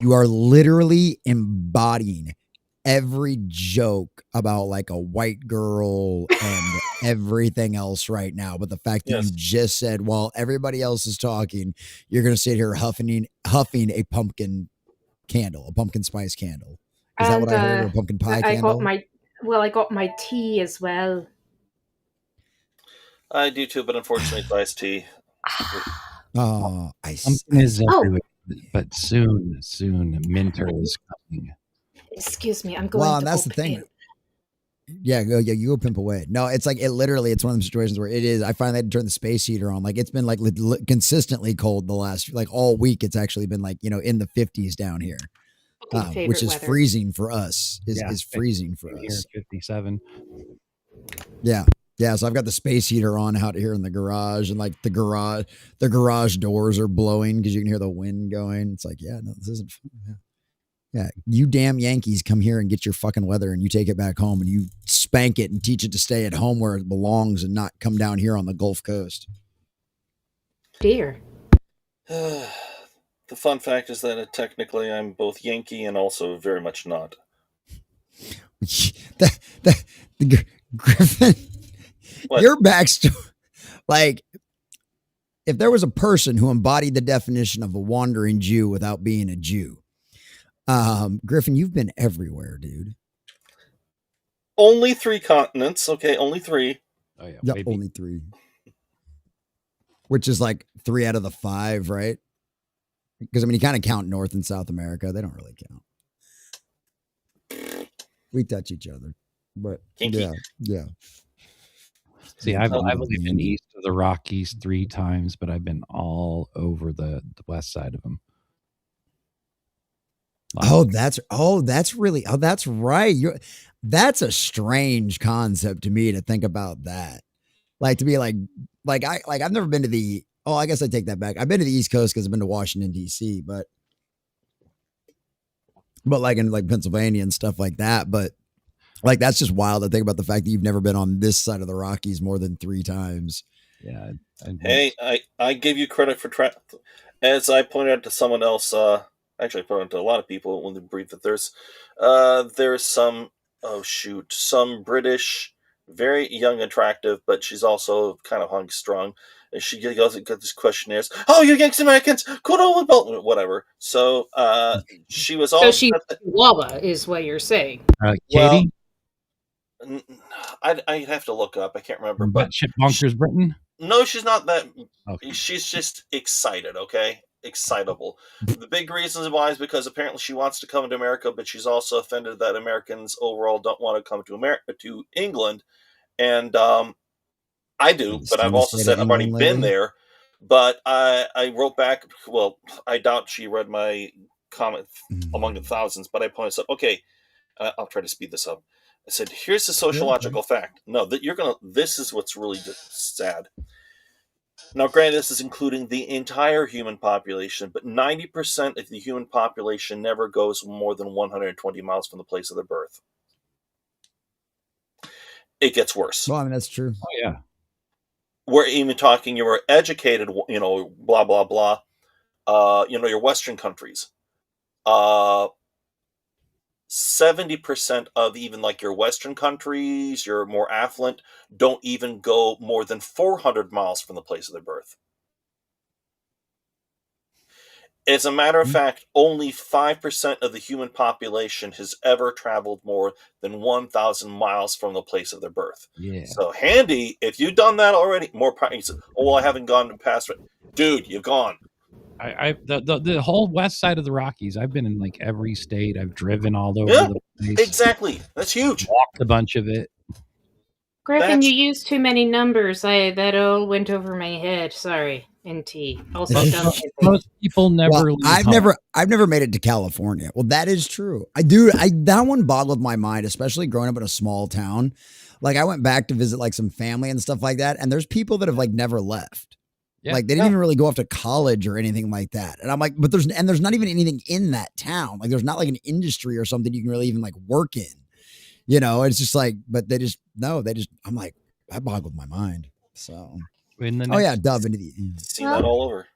You are literally embodying every joke about like a white girl and everything else right now. But the fact that you just said, while everybody else is talking, you're going to sit here huffing a pumpkin candle, a pumpkin spice candle. Is that what I heard? Or a pumpkin pie candle? I got my tea as well. I do too, but unfortunately it's iced tea. Oh, something is everywhere, but soon, Minter is coming. Excuse me, I'm going. Well, and that's the thing. Yeah, you go pimp away. No, it's like it's one of them situations where it is. I finally had to turn the space heater on. Like it's been like consistently cold the last like all week. It's actually been like in the 50s down here, which is freezing for us. Is freezing for us. 57. Yeah. Yeah, so I've got the space heater on out here in the garage, and like the garage doors are blowing because you can hear the wind going. It's like, no, this isn't fun. Yeah, you damn Yankees come here and get your fucking weather, and you take it back home and you spank it and teach it to stay at home where it belongs and not come down here on the Gulf Coast. Dear. The fun fact is that technically I'm both Yankee and also very much not. the Gryffen. What? Your backstory, like, if there was a person who embodied the definition of a wandering Jew without being a Jew, Gryffen, you've been everywhere, dude. Only 3 continents, okay? Only 3. Oh yeah, yep, only 3. Which is like 3 out of the 5, right? Because I mean, you kind of count North and South America. They don't really count. We touch each other, but yeah. See, I've only been east of the Rockies 3 times, but I've been all over the west side of them. That's right. That's a strange concept to me to think about that. Like to be like I've never been to I guess I take that back. I've been to the East Coast because I've been to Washington, D.C., but like in like Pennsylvania and stuff like that. But like, that's just wild to think about the fact that you've never been on this side of the Rockies more than 3 times. Yeah. Hey, I give you credit for as I pointed out to someone else, actually I pointed out to a lot of people when they briefed that there's some, some British, very young, attractive, but she's also kind of hung-strung. And she goes and gets this questionnaires. Oh, you Yanks Americans, good old whatever. So she was all. So she Chihuahua is what you're saying. Katie? I'd have to look up. I can't remember. But Chipmunkers Britain? No, she's not that. Okay. She's just excited, okay? Excitable. The big reasons why is because apparently she wants to come to America, but she's also offended that Americans overall don't want to come to England. And I do, but I've also said I've already been there. But I wrote back, well, I doubt she read my comment among the thousands, but I pointed out, okay, I'll try to speed this up. I said, here's the sociological fact. No, this is what's really sad. Now, granted, this is including the entire human population, but 90% of the human population never goes more than 120 miles from the place of their birth. It gets worse. Well, I mean, that's true. Oh, yeah. We're even talking, you were educated, blah, blah, blah. Your Western countries. 70% of even like your Western countries, your more affluent, don't even go more than 400 miles from the place of their birth. As a matter of fact, only 5% of the human population has ever traveled more than 1,000 miles from the place of their birth. Yeah. So, Handy, if you've done that already, more practice. Oh, I haven't gone past it. Dude, you've gone. The whole west side of the Rockies, I've been in like every state. I've driven all over the place. Exactly. That's huge. Walked a bunch of it. Gryffen, you used too many numbers. That all went over my head. Sorry. NT. Also, most people never. Well, I've never made it to California. Well, that is true. That one boggled my mind, especially growing up in a small town. Like I went back to visit like some family and stuff like that, and there's people that have like never left. Yeah, like they didn't even really go off to college or anything like that. And I'm like, but there's not even anything in that town. Like there's not like an industry or something you can really even like work in. It's just like, but I'm like, that boggled my mind. So, dub into the seen that all over.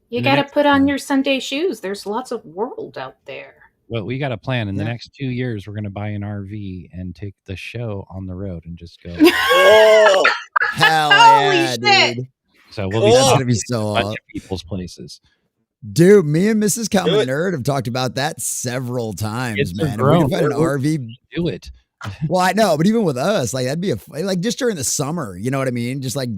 You got to put on your Sunday shoes. There's lots of world out there. Well, we got a plan. In the next 2 years, we're going to buy an RV and take the show on the road and just go. Oh, Hell Holy yeah, shit. dude. So we'll Cool. be That's stopping gonna be at so a bunch awesome. of people's places. Dude, me and Mrs. Do Calvin it. Nerd have talked about that several times, Kids are man. If we grown. can find an We're- RV. Do it. Well, I know, but even with us, like that'd be like just during the summer, you know what I mean? Just like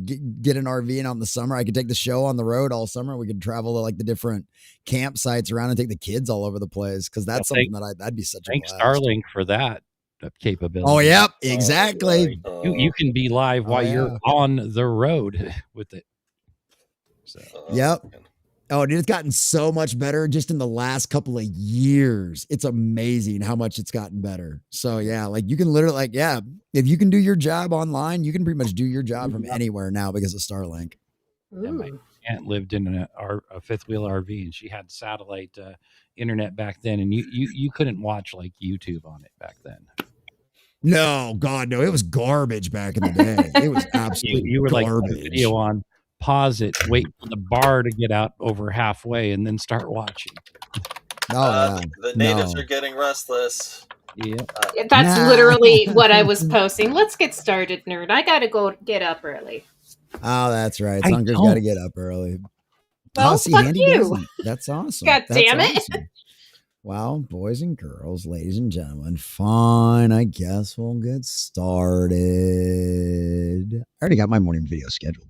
get an RV and on the summer, I could take the show on the road all summer. We could travel to like the different campsites around and take the kids all over the place because that's Well, something that'd be such a Thanks, blast. Starlink, for that capability. Oh, yep, exactly. You can be live while you're yeah. on the road with it. So Yep. Oh, dude, it's gotten so much better just in the last couple of years. It's amazing how much it's gotten better. So yeah, like you can literally like, yeah, if you can do your job online, you can pretty much do your job from anywhere now because of Starlink. yeah, my aunt lived in a fifth wheel RV, and she had satellite internet back then, and you couldn't watch like YouTube on it back then. No, God, no, it was garbage back in the day. It was absolute You were like, put garbage. the video on, pause it, wait for the bar to get out over halfway, and then start watching. Oh, yeah. The natives No. are getting restless. Yeah. That's Nah. literally what I was posting. Let's get started, nerd. I got to go get up early. Oh, that's right. I Sunker's don't. got to get up early. Well, see, fuck Handy you. doesn't. That's awesome. God That's damn it. awesome. Well, boys and girls, ladies and gentlemen, fine. I guess we'll get started. I already got my morning video scheduled.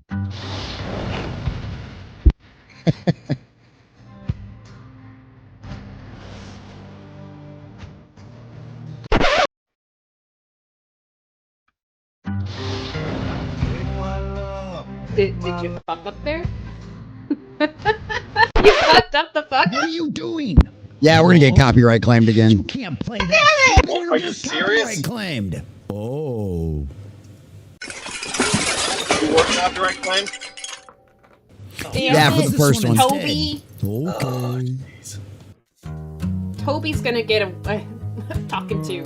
Did you fuck up there? You fucked up the fuck? What are you doing? Yeah, we're gonna get copyright claimed again. You can't play that. Are you serious? Copyright claimed. Oh. You were copyright claim? Yeah, for the first one. Toby. Okay. Jeez. Toby's gonna get a talking to.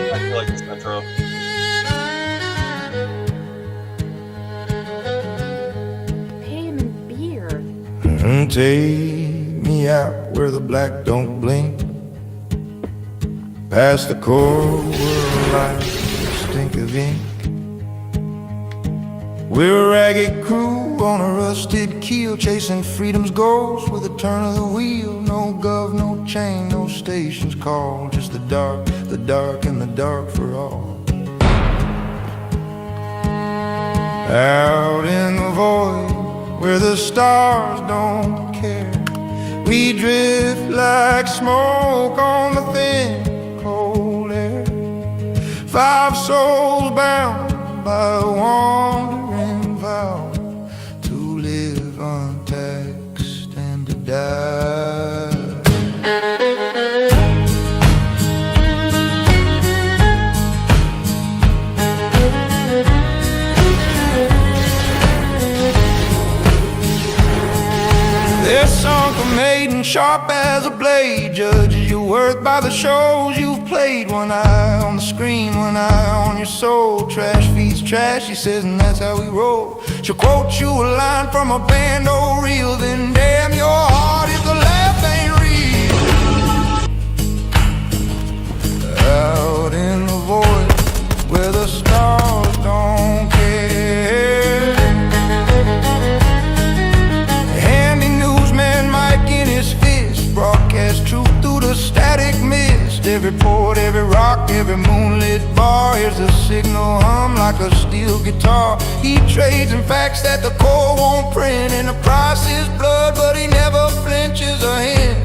I feel like this intro. Pay him in beer. Take me out where the black don't blink. Past the coral world like the stink of ink. We're a ragged crew on a rusted keel, chasing freedom's ghost with a turn of the wheel. No gov, no chain, no stations call. Just the dark and the dark for all. Out in the void where the stars don't care, we drift like smoke on the thin cold air. 5 souls bound by a wandering vow to live untaxed and to die. They're sunk a maiden sharp as a blade, judges your worth by the shows you've played. One eye on the screen, one eye on your soul. Trash feeds trash, she says, and that's how we roll. She'll quote you a line from a band, oh real, then damn your heart if the laugh ain't real. Out in the void where the stars don't care, handy newsman Mike in his fist broadcast truth through the static mist. Every port, every rock, every moonlit bar, here's a signal hum like a steel guitar. He trades in facts that the core won't print, and the price is blood, but he never flinches a hint.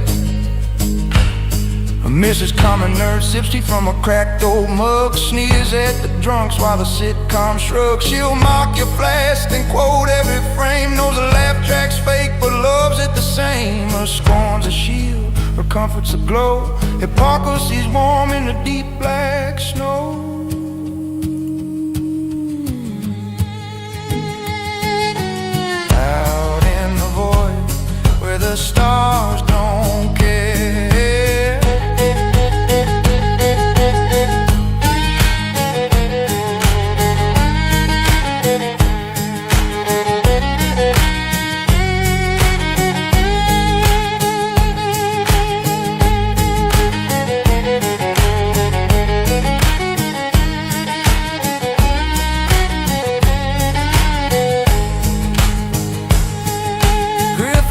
Mrs. Common Nerd sips tea from a cracked old mug, sneers at the drunks while the sitcom shrugs. She'll mock your flask and quote every frame, knows a laugh track's fake but loves it the same. Her scorn's a shield, her comfort's a glow. Hypocrisy's warm in the deep black snow. Out in the void where the stars don't care,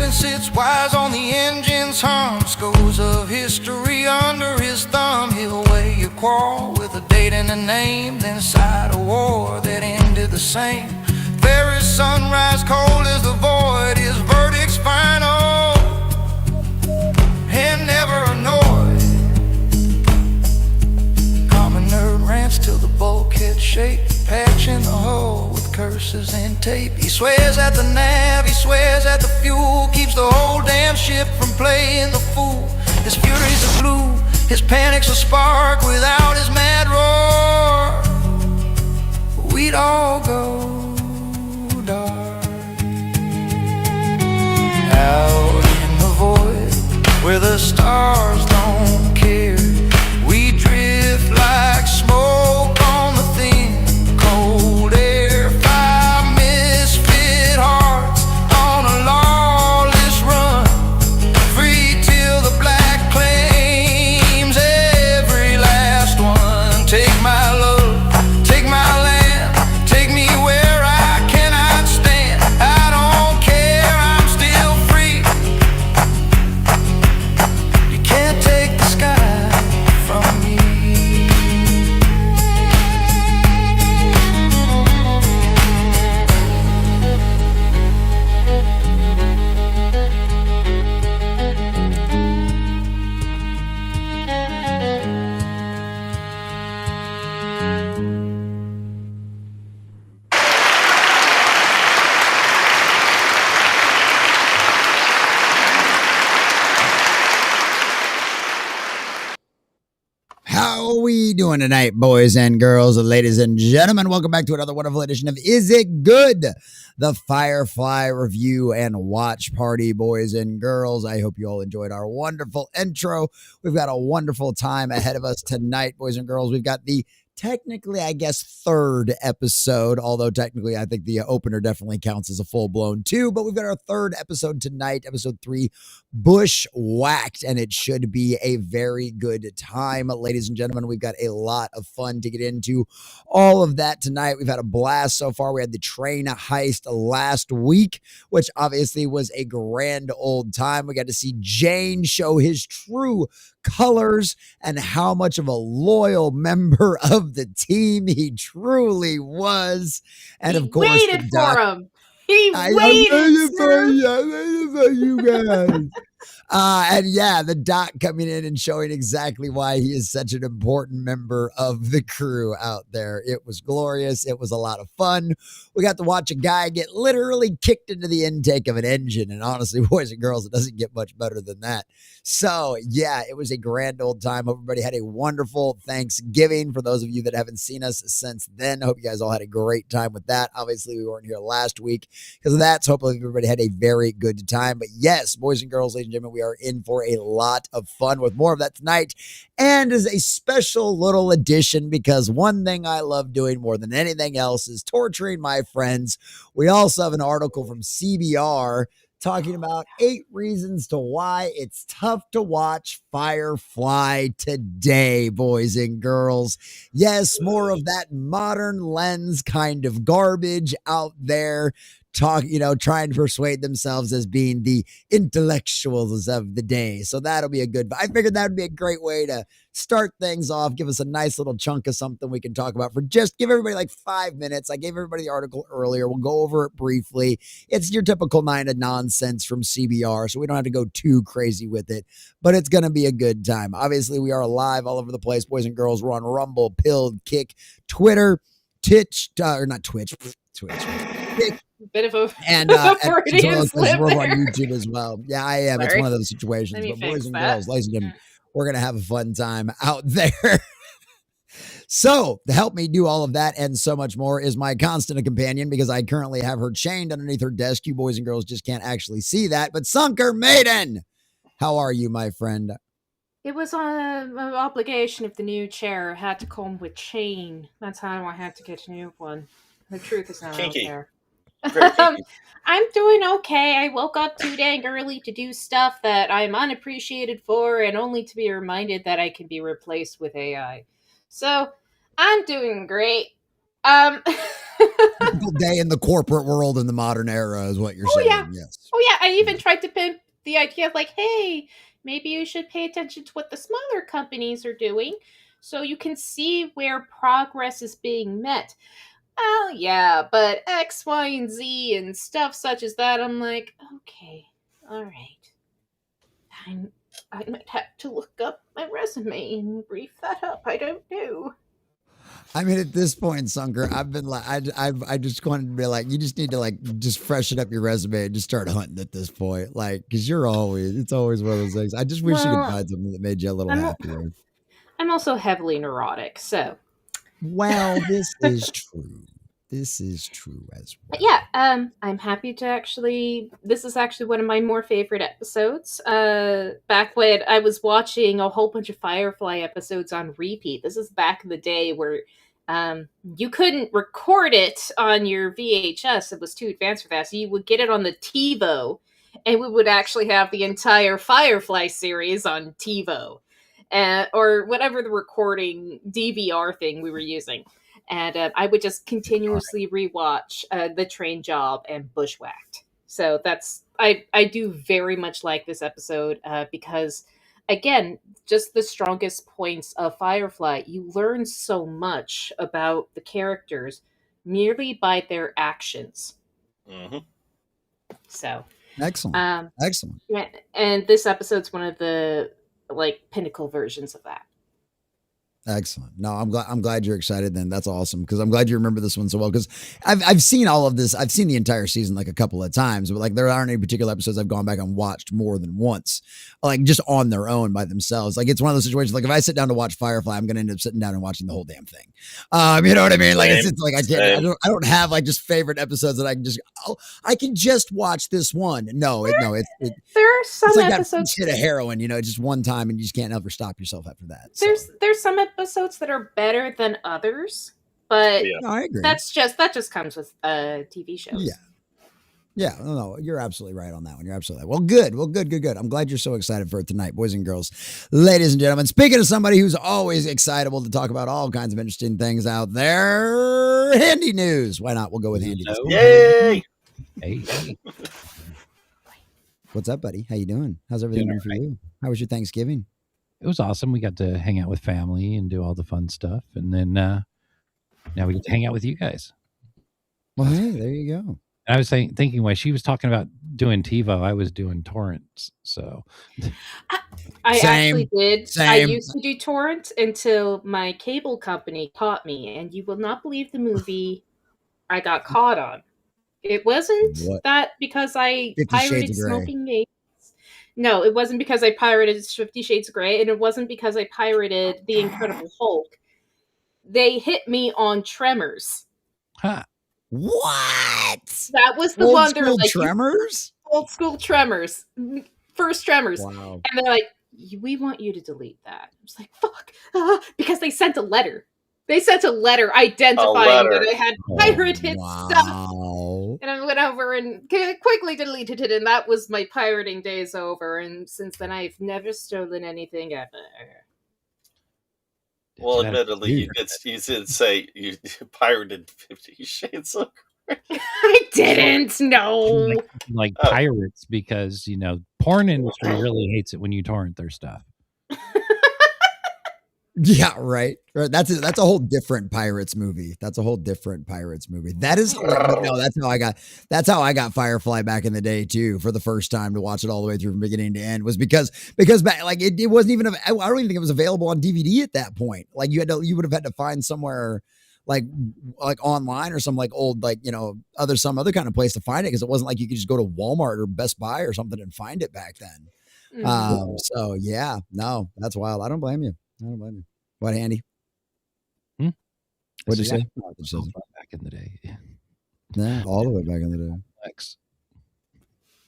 captain sits wise on the engine's hum. Scores of history under his thumb. He'll weigh your quarrel with a date and a name, then cite a war that ended the same. Very sunrise, cold as the void, his verdict's final and never annoyed. Common nerd rants till the bulkhead shake, patching the hull with curses and tape. He swears at the nav, he swears at the fuel, keeps the whole damn ship from playing the fool. His fury's a glue, his panic's a spark. Without his mad roar, we'd all go dark. Out in the void, where the stars don't care, we drift like smoke on the thin, cold air. 5 misfit hearts on a lawless run, free till the black claims every last one. Take my love, take my land, take me where I cannot stand. I don't care, I'm still free. You can't take the sky from me. How are we doing tonight, boys and girls, ladies and gentlemen? Welcome back to another wonderful edition of Is It Good? The Firefly review and watch party, boys and girls. I hope you all enjoyed our wonderful intro. We've got a wonderful time ahead of us tonight, boys and girls. We've got the technically, I guess, third episode, although technically I think the opener definitely counts as a full-blown 2, but we've got our third episode tonight, episode 3, Bushwhacked, and it should be a very good time. Ladies and gentlemen, we've got a lot of fun to get into. All of that tonight. We've had a blast so far. We had the train heist last week, which obviously was a grand old time. We got to see Jane show his true colors and how much of a loyal member of the team he truly was. And He of course, waited the doc- for him. He I waited, waited for sir. you. I waited for you guys. And yeah, the doc coming in and showing exactly why he is such an important member of the crew out there. It was glorious. It was a lot of fun. We got to watch a guy get literally kicked into the intake of an engine. And honestly, boys and girls, it doesn't get much better than that. So yeah, it was a grand old time. Hope everybody had a wonderful Thanksgiving. For those of you that haven't seen us since then, hope you guys all had a great time with that. Obviously, we weren't here last week because of that. So hopefully everybody had a very good time. But yes, boys and girls, ladies and gentlemen, we are in for a lot of fun with more of that tonight. And as a special little addition, because one thing I love doing more than anything else is torturing my friends. We also have an article from CBR talking about 8 reasons to why it's tough to watch Firefly today, boys and girls. Yes, more of that modern lens kind of garbage out there. Trying to persuade themselves as being the intellectuals of the day. So that'll be I figured that would be a great way to start things off, give us a nice little chunk of something we can talk about for just give everybody like 5 minutes. I gave everybody the article earlier. We'll go over it briefly. It's your typical 9 of nonsense from CBR, so we don't have to go too crazy with it, but it's going to be a good time. Obviously, we are live all over the place, boys and girls. We're on Rumble, Pilled, Kick, Twitter, Twitch, Kick, Bit of a and Freudian slip we're there. on YouTube as well. Yeah, I am. It's Sorry. one of those situations. Let me But boys fix and that. girls, ladies and gentlemen, we're gonna have a fun time out there. So to help me do all of that and so much more is my constant companion, because I currently have her chained underneath her desk. You boys and girls just can't actually see that. But Sunker Maiden, how are you, my friend? It was an obligation of the new chair. Had to come with chain. That's how I had to get a new one. The truth is not out Kinky. there. Very kinky. I'm doing okay. I woke up too dang early to do stuff that I'm unappreciated for, and only to be reminded that I can be replaced with AI. So I'm doing great. Typical day in the corporate world in the modern era is what you're Oh, saying. yeah. Yes. Oh, yeah. I even tried to pimp the idea of like, hey, maybe you should pay attention to what the smaller companies are doing so you can see where progress is being met. Oh, yeah, but X, Y, and Z and stuff such as that, I'm like, okay, all right. I might have to look up my resume and brief that up. I don't know. I mean, at this point, Sunker, I've been like, I just wanted to be like, you just need to like just freshen up your resume and just start hunting at this point, like, because it's always one of those things. I just wish you could Well, find something that made you a little I'm, happier. I'm also heavily neurotic, so. Well, this is true. This is true as well. But yeah, I'm happy to actually. This is actually one of my more favorite episodes. Back when I was watching a whole bunch of Firefly episodes on repeat. This is back in the day where you couldn't record it on your VHS. It was too advanced for that. So you would get it on the TiVo, and we would actually have the entire Firefly series on TiVo, or whatever the recording DVR thing we were using. And I would just continuously rewatch The Train Job and Bushwhacked. So I do very much like this episode because, again, just the strongest points of Firefly. You learn so much about the characters merely by their actions. Mm-hmm. So excellent, excellent. And this episode's one of the pinnacle versions of that. Excellent. No, I'm glad you're excited then. That's awesome. Cause I'm glad you remember this one so well. Cause I've seen all of this. I've seen the entire season like a couple of times, but like there aren't any particular episodes I've gone back and watched more than once, like just on their own by themselves. Like it's one of those situations, like if I sit down to watch Firefly, I'm going to end up sitting down and watching the whole damn thing. You know what I mean? Like it's like, I don't have like just favorite episodes that I can just watch this one. No, there are some it's like episodes that hit of heroin, just one time and you just can't ever stop yourself after that. There's some episodes that are better than others, but No, I agree. that just comes with TV shows. Yeah, no, you're absolutely right on that one. You're absolutely right. Well, good. I'm glad you're so excited for it tonight, boys and girls, ladies and gentlemen. Speaking of somebody who's always excitable to talk about all kinds of interesting things out there, handy news. Why not? We'll go with handy news. Yay! Hey. What's up, buddy? How you doing? How's everything going for you? How was your Thanksgiving? It was awesome. We got to hang out with family and do all the fun stuff. And then now we get to hang out with you guys. Well, hey, there you go. And I was thinking while she was talking about doing TiVo, I was doing torrents. So I actually did. Same. I used to do torrents until my cable company caught me, and you will not believe the movie I got caught on. It wasn't that because I 50 pirated Shades of Grey. Smoking Gators. No, it wasn't because I pirated 50 Shades of Grey, and it wasn't because I pirated The Incredible Hulk. They hit me on Tremors. Huh. What? That was the old one. They're school like, Tremors? old school Tremors. First Tremors. Wow. And they're like, we want you to delete that. I was like, fuck. Because they sent a letter. They sent a letter identifying that I had pirated stuff. And I went over and quickly deleted it, and that was my pirating days over. And since then, I've never stolen anything ever. Well, admittedly, you did say you pirated 50 Shades of Grey. I didn't. No. Like pirates, because porn industry really hates it when you torrent their stuff. Yeah, right. That's a whole different Pirates movie. That's a whole different Pirates movie. That is no. That's how I got Firefly back in the day too. For the first time to watch it all the way through from beginning to end was because back like it wasn't even. I don't even think it was available on DVD at that point. Like you would have had to find somewhere like online or some like old some other kind of place to find it, because it wasn't like you could just go to Walmart or Best Buy or something and find it back then. Mm-hmm. So yeah, no, that's wild. I don't blame you. What, Andy? What did you say? Back in the day. Yeah, all the way back in the day. X.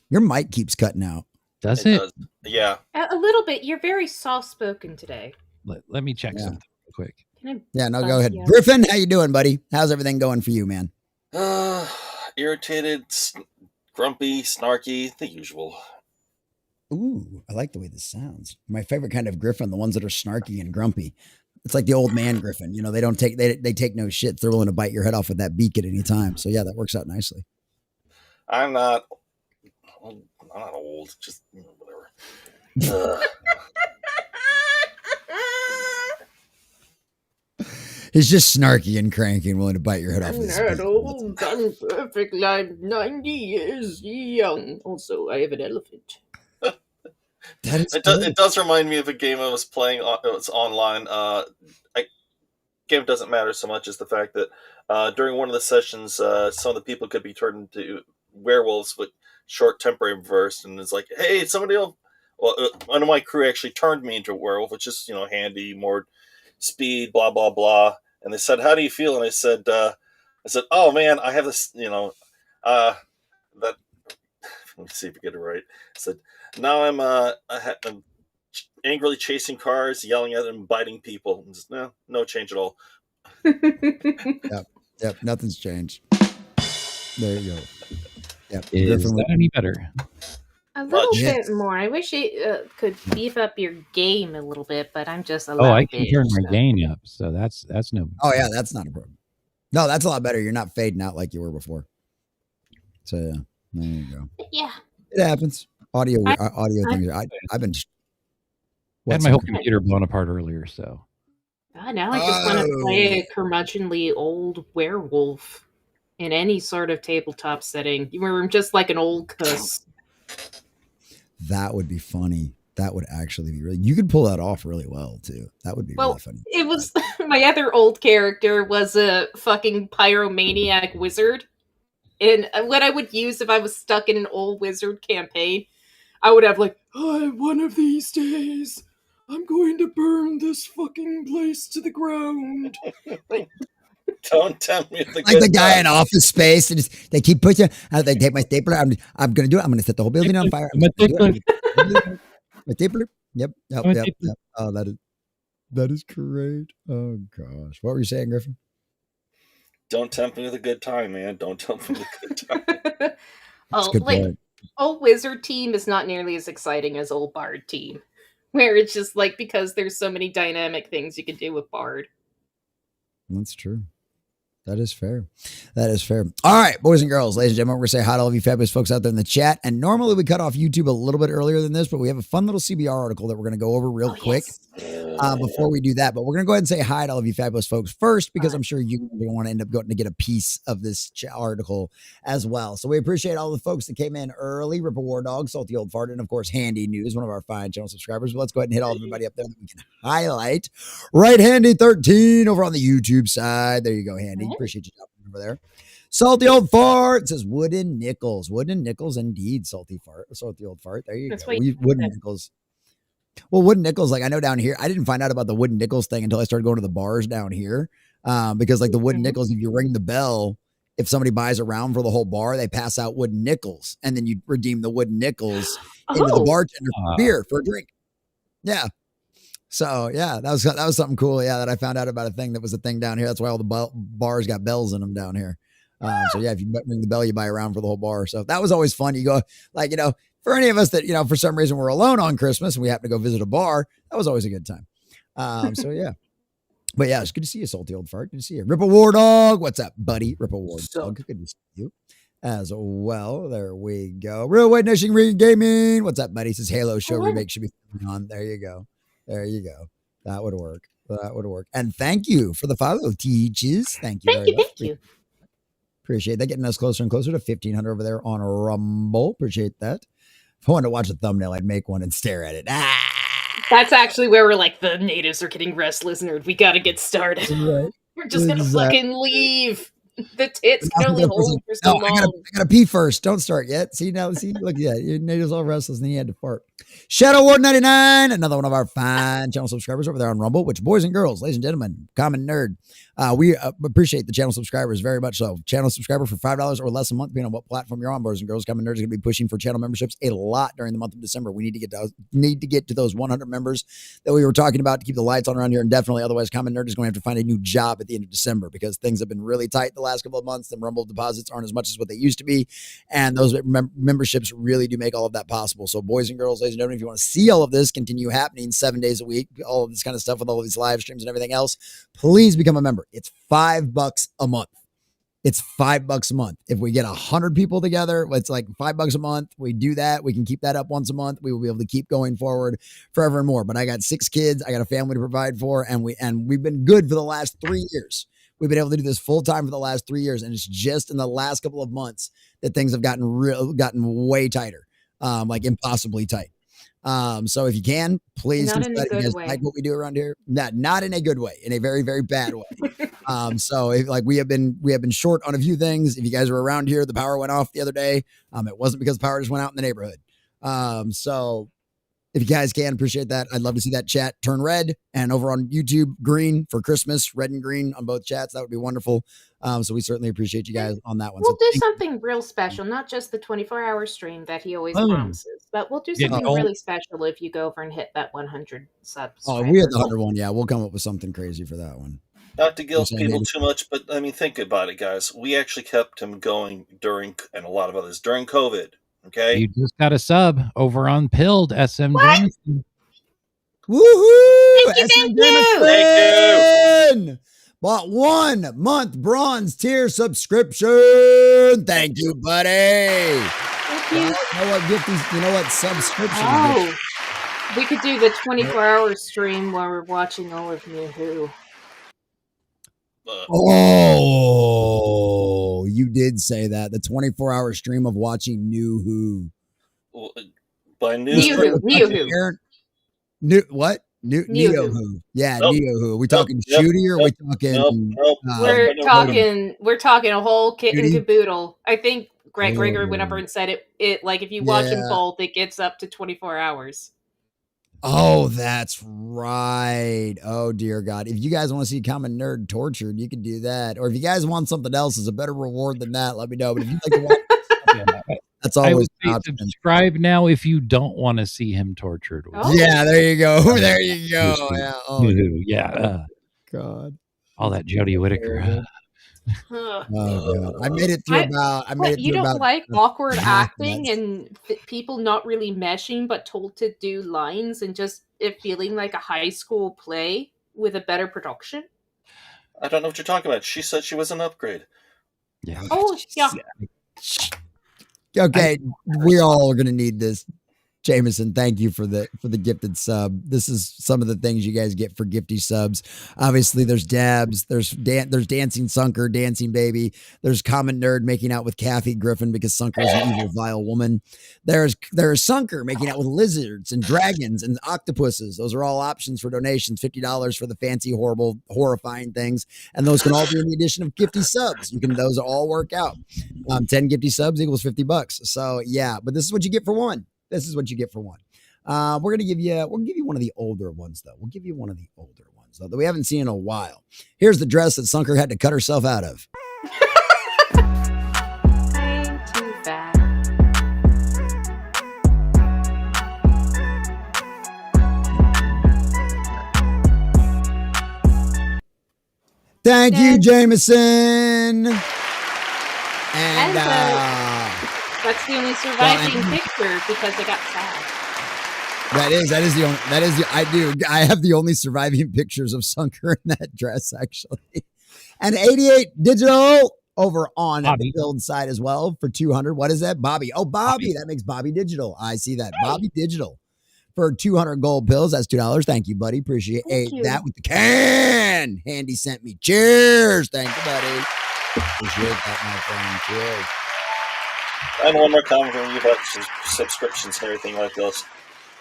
Your mic keeps cutting out. Does it? Does. Yeah. A little bit. You're very soft-spoken today. Let me check something real quick. Yeah, no, go ahead. Gryffen, how you doing, buddy? How's everything going for you, man? Irritated, grumpy, snarky, the usual. Ooh, I like the way this sounds. My favorite kind of Gryffen, the ones that are snarky and grumpy. It's like the old man Gryffen. You know, they don't take they take no shit. They're willing to bite your head off with that beak at any time. So yeah, that works out nicely. I'm not old. Just whatever. He's just snarky and cranky and willing to bite your head off. I'm With his not beak. old. I'm perfect. I'm 90 years young. Also, I have an elephant. It does remind me of a game I was playing. It was online. Game doesn't matter so much as the fact that during one of the sessions, some of the people could be turned into werewolves with short temporary bursts, and it's like, hey, somebody else. Well, one of my crew actually turned me into a werewolf, which is handy, more speed, blah blah blah. And they said, "How do you feel?" And I said, "Oh man, I have this, that." Let me see if I get it right. I said, "Now I'm angrily chasing cars, yelling at them, biting people." And just, no change at all. Yep, nothing's changed. There you go. Yep. Is that any better? A little Yes. bit more. I wish it could beef up your game a little bit, but I'm just a Oh, I loud can turn bitch, my gain up, so that's no. Oh yeah, that's not a problem. No, that's a lot better. You're not fading out like you were before. So yeah, there you go. Yeah. It happens. Audio I- things. I've been. I had my whole computer blown apart earlier, so God, now I just want to play a curmudgeonly old werewolf in any sort of tabletop setting. Where I'm just like an old cuss. That would be funny. That would actually be really. You could pull that off really well too. That would be really funny. It was my other old character was a fucking pyromaniac wizard. And what I would use if I was stuck in an old wizard campaign, I would have like, one of these days, I'm going to burn this fucking place to the ground. Like, Don't tempt me with the Like the good guy time. in Office Space, and they keep pushing. They take my stapler. I'm going to do it. I'm going to set the whole building on fire. My stapler. My stapler. Yep. My stapler. Yep. Oh, that is great. Oh gosh, what were you saying, Gryffen? Don't tempt me with a good time, man. Don't tempt me with a good time. That's a good point. old wizard team is not nearly as exciting as old bard team, where it's just like because there's so many dynamic things you can do with bard. That's true. That is fair. That is fair. All right, boys and girls, ladies and gentlemen, we're going to say hi to all of you fabulous folks out there in the chat. And normally we cut off YouTube a little bit earlier than this, but we have a fun little CBR article that we're going to go over real quick before we do that. But we're going to go ahead and say hi to all of you fabulous folks first, because I'm sure you want to end up going to get a piece of this article as well. So we appreciate all the folks that came in early. Ripple War Dog, Salty Old Fart, and of course, Handy News, one of our fine channel subscribers. But let's go ahead and hit all everybody up there that we can highlight. Right, Handy 13 over on the YouTube side. There you go, Handy. Appreciate you jumping over there. Salty Old Fart says Wooden Nickels. Wooden Nickels, indeed. Salty Old Fart. There you go. Wooden Nickels. Well, Wooden Nickels, like I know down here, I didn't find out about the Wooden Nickels thing until I started going to the bars down here. Because like the Wooden Nickels, if you ring the bell, if somebody buys a round for the whole bar, they pass out Wooden Nickels, and then you redeem the Wooden Nickels into the bartender for beer, for a drink. Yeah. So yeah, that was something cool. Yeah, that I found out about a thing that was a thing down here. That's why all the bars got bells in them down here. So yeah, if you ring the bell, you buy a round for the whole bar. So that was always fun. You go like, for any of us that, for some reason we're alone on Christmas and we happen to go visit a bar, that was always a good time. So yeah. But yeah, it's good to see you, Salty Old Fart. Good to see you. Ripple War Dog. What's up, buddy? Ripple War Dog. Good to see you as well. There we go. Real White Nation Gaming. What's up, buddy? Says Halo show remake should be on. There you go. There you go. That would work. That would work. And thank you for the follow, Teaches. Thank you very much. Thank you. Appreciate that. Getting us closer and closer to 1,500 over there on Rumble. Appreciate that. If I wanted to watch a thumbnail, I'd make one and stare at it. That's actually where we're like, the natives are getting restless, nerd. We gotta get started. Right. We're just gonna fucking leave. The tits can only hold for so long. I gotta pee first. Don't start yet. See, look, yeah, your natives all restless, and then you had to fart. Shadow Ward 99, another one of our fine channel subscribers over there on Rumble, which, boys and girls, ladies and gentlemen, common nerd, We appreciate the channel subscribers very much so. Channel subscriber for $5 or less a month, depending on what platform you're on. Boys and girls, Common Nerds is going to be pushing for channel memberships a lot during the month of December. We need to get to those 100 members that we were talking about to keep the lights on around here, and definitely otherwise Common Nerd is going to have to find a new job at the end of December because things have been really tight the last couple of months. The Rumble deposits aren't as much as what they used to be, and those memberships really do make all of that possible. So boys and girls, ladies and gentlemen, if you want to see all of this continue happening 7 days a week, all of this kind of stuff with all of these live streams and everything else, please become a member. It's $5 a month. It's $5 a month. If we get 100 people together, it's like $5 a month. We do that. We can keep that up once a month. We will be able to keep going forward forever and more. But I got 6 kids. I got a family to provide for, and we've been good for the last 3 years. We've been able to do this full time for the last 3 years, and it's just in the last couple of months that things have gotten way tighter, like impossibly tight. So if you can, please Not in a good guys way. like what we do around here. Not in a good way, in a very, very bad way. So we have been short on a few things. If you guys were around here, the power went off the other day. It wasn't because the power just went out in the neighborhood. So if you guys can, appreciate that. I'd love to see that chat turn red, and over on YouTube, green for Christmas, red and green on both chats. That would be wonderful. So we certainly appreciate you guys on that one. We'll So do something real special, not just the 24-hour stream that he always Boom. promises, but we'll do Yeah, something don't- really special if you go over and hit that 100 subs. Oh, we had the 100 one. Yeah, we'll come up with something crazy for that one. Not to guilt Yes, I people did. too much, but I mean, think about it, guys. We actually kept him going during, and a lot of others, during COVID. Okay? You just got a sub over on Pilled SM Jameson. Woohoo! Thank you, SM thank you! Jameson! Bought 1 month bronze tier subscription. Thank you, buddy. Thank you. You know what gift you know what subscription Oh, we could do the 24-hour stream while we're watching all of New Who. Oh, you did say that. The 24-hour stream of watching New Who. By New Who. New what? Neo Who. Who. Yeah, Nope. Neo Who. We talking Nope. Shooty or we talking We're talking a whole kit and Judy? caboodle. I think Greg Oh. Rigger went up and said it like if you watch them Yeah. both, it gets up to 24 hours. Oh, that's right. Oh dear God. If you guys want to see Common Nerd tortured, you can do that. Or if you guys want something else as a better reward than that, let me know. But if you'd like to watch Yeah. that's I always would an say option. subscribe now if you don't want to see him tortured. Oh. Yeah, there you go. There you go. Yeah. Oh Yeah. God. All that Jodie Whittaker. Ugh. Oh God. I made it through I made What, it you through don't about like awkward half acting minutes. and people not really meshing but told to do lines and just it feeling like a high school play with a better production? I don't know what you're talking about. She said she was an upgrade. Yeah. Oh, yeah. Okay, we all are gonna need this. Jameson, thank you for the gifted sub. This is some of the things you guys get for gifty subs. Obviously, there's dabs, there's dancing Sunker, dancing baby. There's Common Nerd making out with Kathy Gryffen because Sunker is an evil, vile woman. There's Sunker making out with lizards and dragons and octopuses. Those are all options for donations. $50 for the fancy, horrible, horrifying things, and those can all be in the addition of gifty subs. Those all work out. 10 gifty subs equals $50. So yeah, but this is what you get for one. This is what you get for one. We'll give you one of the older ones though. We'll give you one of the older ones though that we haven't seen in a while. Here's the dress that Sunker had to cut herself out of. Ain't too bad. Thank you, Yes. And And, That's the only surviving picture because it got sad. I have the only surviving pictures of Sunker in that dress actually. And 88 digital over on Bobby. the build side as well for 200. What is that? Bobby. Oh, Bobby. That makes Bobby digital. I see that. Bobby digital for 200 gold pills. That's $2. Thank you, buddy. Appreciate Thank you. that with the can. Handy sent me. Cheers. Thank you, buddy. Appreciate that, my friend. Cheers. And one more comment from you about subscriptions and everything like this.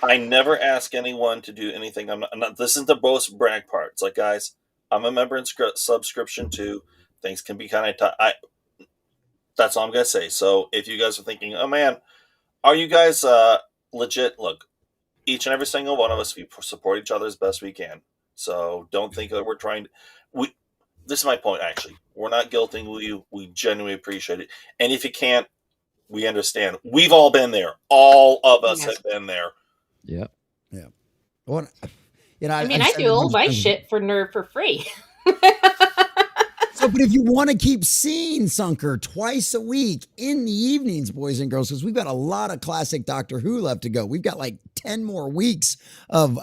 I never ask anyone to do anything. I'm not. This isn't the boast brag part. It's like, guys, I'm a member in subscription too. Things can be kind of that's all I'm gonna say. So if you guys are thinking, oh man, are you guys legit? Look, each and every single one of us, we support each other as best we can. So don't think that we're trying to. this is my point, actually. We're not guilting you. We genuinely appreciate it. And if you can't, we understand. We've all been there. All of us have been there. Yeah. Yeah. Well, I mean, I do all my shit for Nerve for free. So, but if you want to keep seeing Sunker twice a week in the evenings, boys and girls, because we've got a lot of classic Doctor Who left to go. We've got like 10 more weeks of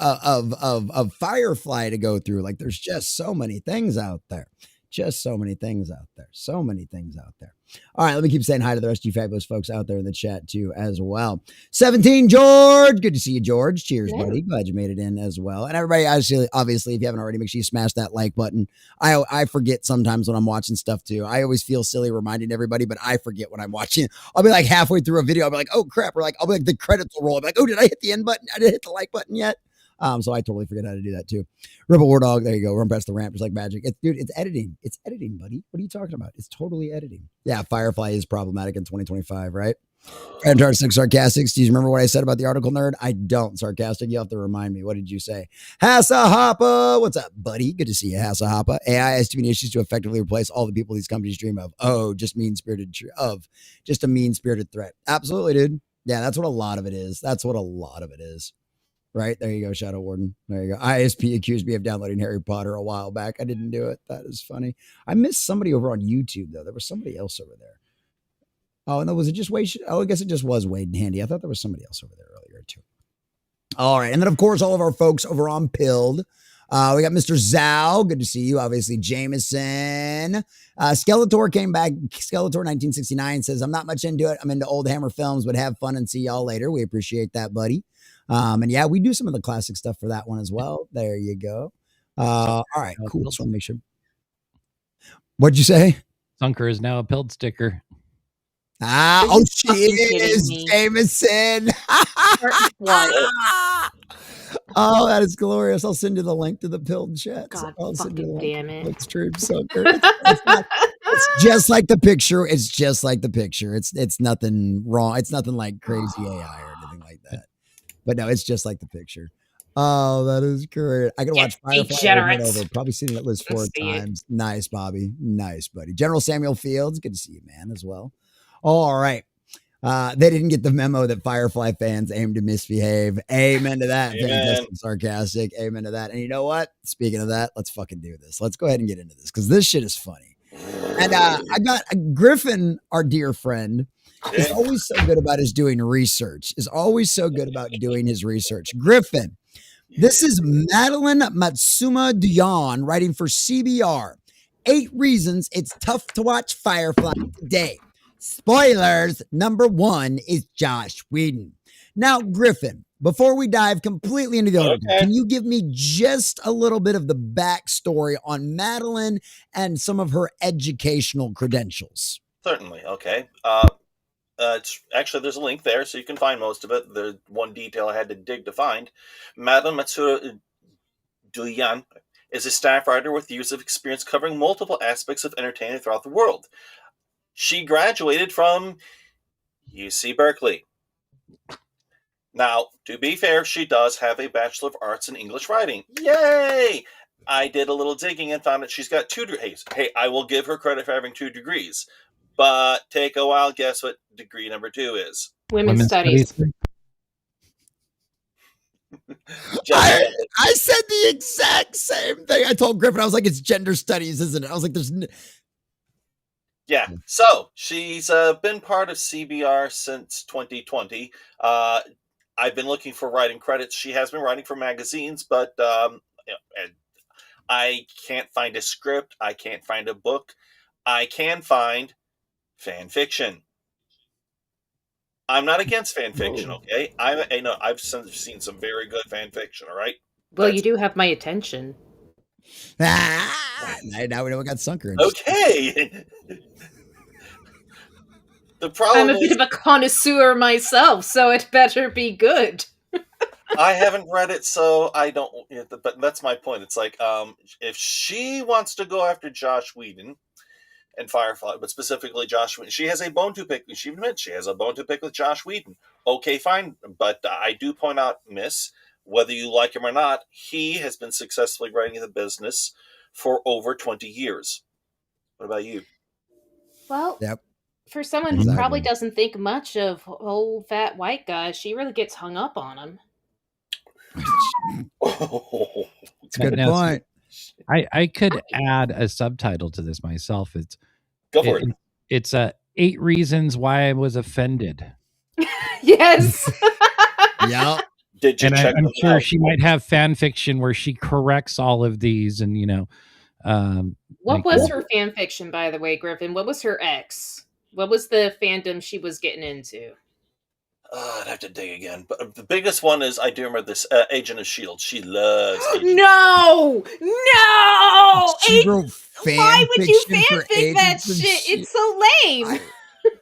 Firefly to go through. Like, there's just so many things out there. Just so many things out there. So many things out there. All right, let me keep saying hi to the rest of you fabulous folks out there in the chat too as well. 17 George, good to see you, George. Cheers, buddy. Glad you made it in as well. And everybody, obviously, if you haven't already, make sure you smash that like button. I forget sometimes when I'm watching stuff too. I always feel silly reminding everybody, but I forget when I'm watching. I'll be like halfway through a video, I'll be like, oh crap, or like I'll be like the credits will roll. I'll be like, oh, did I hit the end button? I didn't hit the like button yet. So I totally forget how to do that too. Rebel War Dog, there you go. Run past the ramp just like magic. It's editing. It's editing, buddy. What are you talking about? It's totally editing. Yeah, Firefly is problematic in 2025, right? Fantastic Sarcastic. Do you remember what I said about the article, nerd? I don't. Sarcastic, you have to remind me. What did you say? Hasahapa, what's up, buddy? Good to see you, Hasahapa. AI has too many issues to effectively replace all the people these companies dream of. Oh, just a mean-spirited threat. Absolutely, dude. Yeah, that's what a lot of it is. That's what a lot of it is. Right, there you go, Shadow Warden. There you go. ISP accused me of downloading Harry Potter a while back. I didn't do it. That is funny. I missed somebody over on YouTube, though. There was somebody else over there. Oh, and was it just Wade? Oh, I guess it just was Wade and Handy. I thought there was somebody else over there earlier, too. All right. And then, of course, all of our folks over on Pilled. We got Mr. Zhao. Good to see you. Obviously, Jameson. Skeletor came back. Skeletor 1969 says, I'm not much into it. I'm into old Hammer films, but have fun and see y'all later. We appreciate that, buddy. And yeah, we do some of the classic stuff for that one as well. There you go. All right, cool. Just want to make sure. What'd you say? Sunker is now a Pilled sticker. Oh, she is, Jameson. Oh, that is glorious. I'll send you the link to the Pilled chat. God damn it. It's true, Sunker. It's just like the picture. It's just like the picture. It's nothing wrong. It's nothing like crazy AI or anything like that. But no, it's just like the picture. Oh, that is great. I can watch Firefly over. Probably seen it at least 4 times. Nice, Bobby. Nice, buddy. General Samuel Fields. Good to see you, man, as well. All right. They didn't get the memo that Firefly fans aim to misbehave. Amen to that. Fantastic, Sarcastic. Amen to that. And you know what? Speaking of that, let's fucking do this. Let's go ahead and get into this because this shit is funny. And I got Gryffen, our dear friend, is always so good about his doing research. Is always so good about doing his research. Gryffen, this is Madeline Matsuma Dion writing for CBR. 8 reasons it's tough to watch Firefly today. Spoilers, number 1 is Joss Whedon. Now, Gryffen, before we dive completely into the article, can you give me just a little bit of the backstory on Madeline and some of her educational credentials? Certainly. Okay. It's actually, there's a link there, so you can find most of it. The one detail I had to dig to find. Madeline Matsura Duyan is a staff writer with years of experience covering multiple aspects of entertainment throughout the world. She graduated from UC Berkeley. Now, to be fair, she does have a Bachelor of Arts in English Writing. Yay! I did a little digging and found that she's got 2 degrees. Hey, I will give her credit for having 2 degrees. But take a while, guess what degree number 2 is? Women's Studies. I said the exact same thing. I told Gryffen, I was like, it's gender studies, isn't it? I was like, Yeah, so she's been part of CBR since 2020. I've been looking for writing credits. She has been writing for magazines, but I can't find a script. I can't find a book. I can find fan fiction. I'm not against fan fiction, okay? I know I've seen some very good fan fiction, all right? Well, you do have my attention. Now we know we got Sunker. Okay. The problem I'm a bit of a connoisseur myself, so it better be good. I haven't read it, so I don't. But that's my point. It's like, if she wants to go after Joss Whedon and Firefly, but specifically Joss Whedon, she has a bone to pick. She admits she has a bone to pick with Joss Whedon. Okay, fine. But I do point out, Miss, whether you like him or not, he has been successfully running the business for over 20 years. What about you? Well, Yep. for someone who Exactly. probably doesn't think much of old fat white guys, she really gets hung up on him. It's a good Now, point. I could add a subtitle to this myself. Go for it. It's 8 reasons why I was offended. Yes. Yeah. Did you And check I'm them sure out? she might have fan fiction where she corrects all of these, and What like, was her fan fiction, by the way, Gryffen? What was her ex? What was the fandom she was getting into? I'd have to dig again. But the biggest one is, I do remember this, Agent of S.H.I.E.L.D. She loves Agent No! She wrote fan Why would you fiction for fanfic that Agents of shit? S.H.I.E.L.D. It's so lame.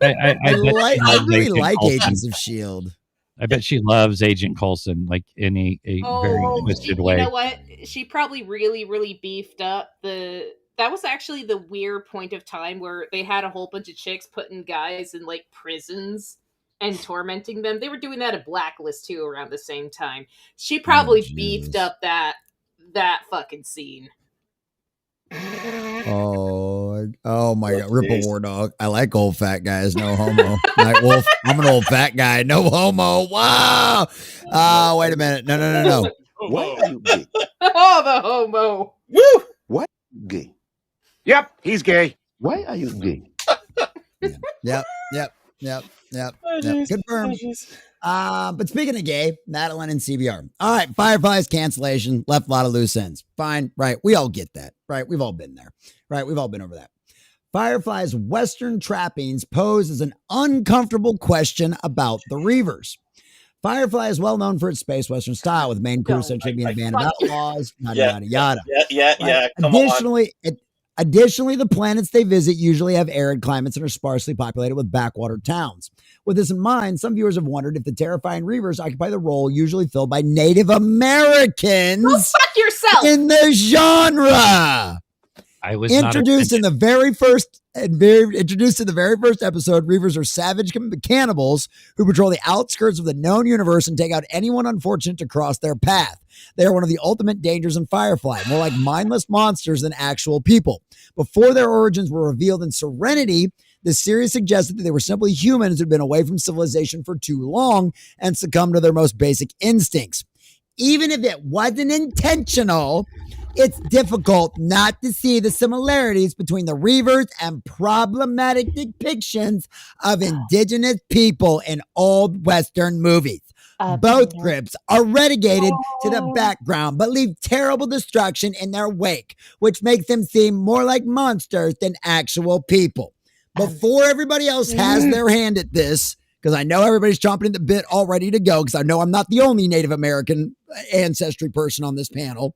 I really like Coulson. Agents of S.H.I.E.L.D. I bet she loves Agent Coulson, like in a very twisted way. You know what? She probably really, really beefed up the. That was actually the weird point of time where they had a whole bunch of chicks putting guys in like prisons and tormenting them. They were doing that at Blacklist too around the same time. She probably beefed up that fucking scene. Oh my God. Ripple War Dog. I like old fat guys. No homo. Night Wolf. I'm an old fat guy. No homo. Wow. Wait a minute. No. Why are you gay? Oh, the homo. Woo! What? Gay. Yep, he's gay. Why are you gay? Yep. Confirmed. But speaking of gay, Madeline and CBR. All right, Firefly's cancellation left a lot of loose ends. Fine, right? We all get that, right? We've all been there, right? We've all been over that. Firefly's Western trappings pose as an uncomfortable question about the Reavers. Firefly is well known for its space Western style, with main crew essentially being a band of outlaws, yada, yada. Yeah. Additionally, the planets they visit usually have arid climates and are sparsely populated with backwater towns. With this in mind, some viewers have wondered if the terrifying Reavers occupy the role usually filled by Native Americans Go fuck yourself. in the genre. I was Introduced in the very first episode, Reavers are savage cannibals who patrol the outskirts of the known universe and take out anyone unfortunate to cross their path. They are one of the ultimate dangers in Firefly, more like mindless monsters than actual people. Before their origins were revealed in Serenity, the series suggested that they were simply humans who had been away from civilization for too long and succumbed to their most basic instincts. Even if it wasn't intentional, it's difficult not to see the similarities between the Reavers and problematic depictions of indigenous people in old Western movies. Both groups are relegated to the background, but leave terrible destruction in their wake, which makes them seem more like monsters than actual people. Before everybody else has their hand at this, because I know everybody's chomping at the bit all ready to go, because I know I'm not the only Native American ancestry person on this panel.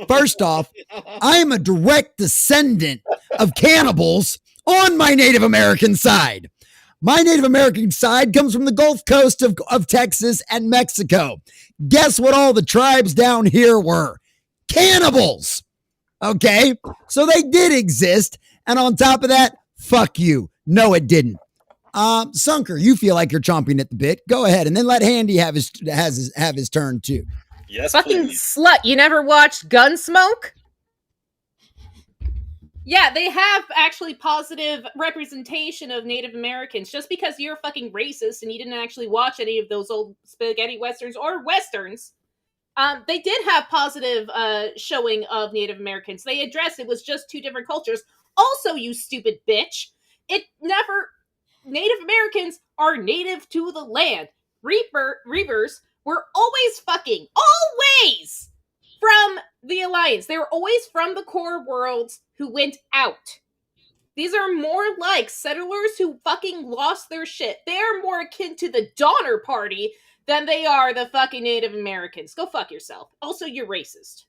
First off, I am a direct descendant of cannibals on my Native American side. My Native American side comes from the Gulf Coast of Texas and Mexico. Guess what all the tribes down here were? Cannibals. Okay? So they did exist. And on top of that, fuck you. No, it didn't. Sunker, you feel like you're chomping at the bit. Go ahead, and then let Handy have his turn too. Yes, Fucking please. slut. You never watched Gunsmoke? Yeah, they have actually positive representation of Native Americans. Just because you're fucking racist and you didn't actually watch any of those old spaghetti westerns or westerns, they did have positive showing of Native Americans. They addressed it was just two different cultures. Also, you stupid bitch, Native Americans are native to the land. Reavers were always always from the Alliance. They were always from the core worlds who went out. These are more like settlers who fucking lost their shit. They are more akin to the Donner Party than they are the fucking Native Americans. Go fuck yourself. Also, you're racist.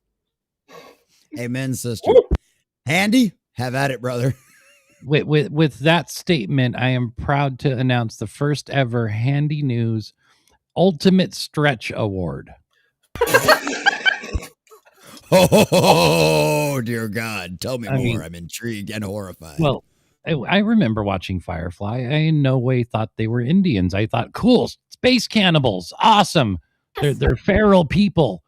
Amen, sister. Handy, have at it, brother. With that statement, I am proud to announce the first ever Handy News Ultimate Stretch Award. Oh, dear God. Tell me more. I'm intrigued and horrified. Well, I remember watching Firefly. I in no way thought they were Indians. I thought, cool, space cannibals. Awesome. They're feral people.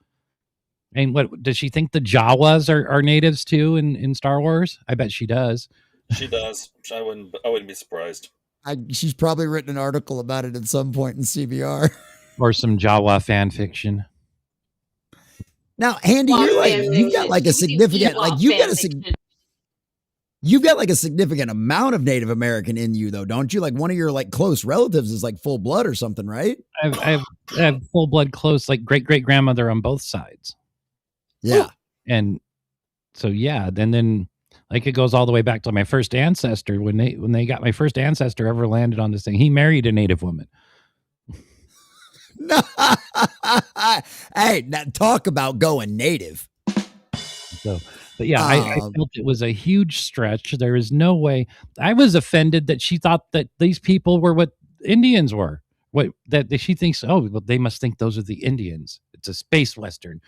And what does she think the Jawas are natives too in Star Wars? I bet she does. She does. I wouldn't be surprised. She's probably written an article about it at some point in CBR. Or some Jawa fan fiction. Now, Handy, Well, you're like fan you've got fiction. like a You significant, love like you've got fan a fiction. you've got like a significant amount of Native American in you, though, don't you? Like one of your like close relatives is like full blood or something, right? I have full blood close, like great grandmother on both sides. Yeah. And so then like it goes all the way back to my first ancestor. When they got my first ancestor ever landed on this thing, he married a Native woman. No. Hey, now talk about going native. So, but yeah, I felt it was a huge stretch. There is no way. I was offended that she thought that these people were what Indians were. That she thinks, oh, well, they must think those are the Indians. It's a space western.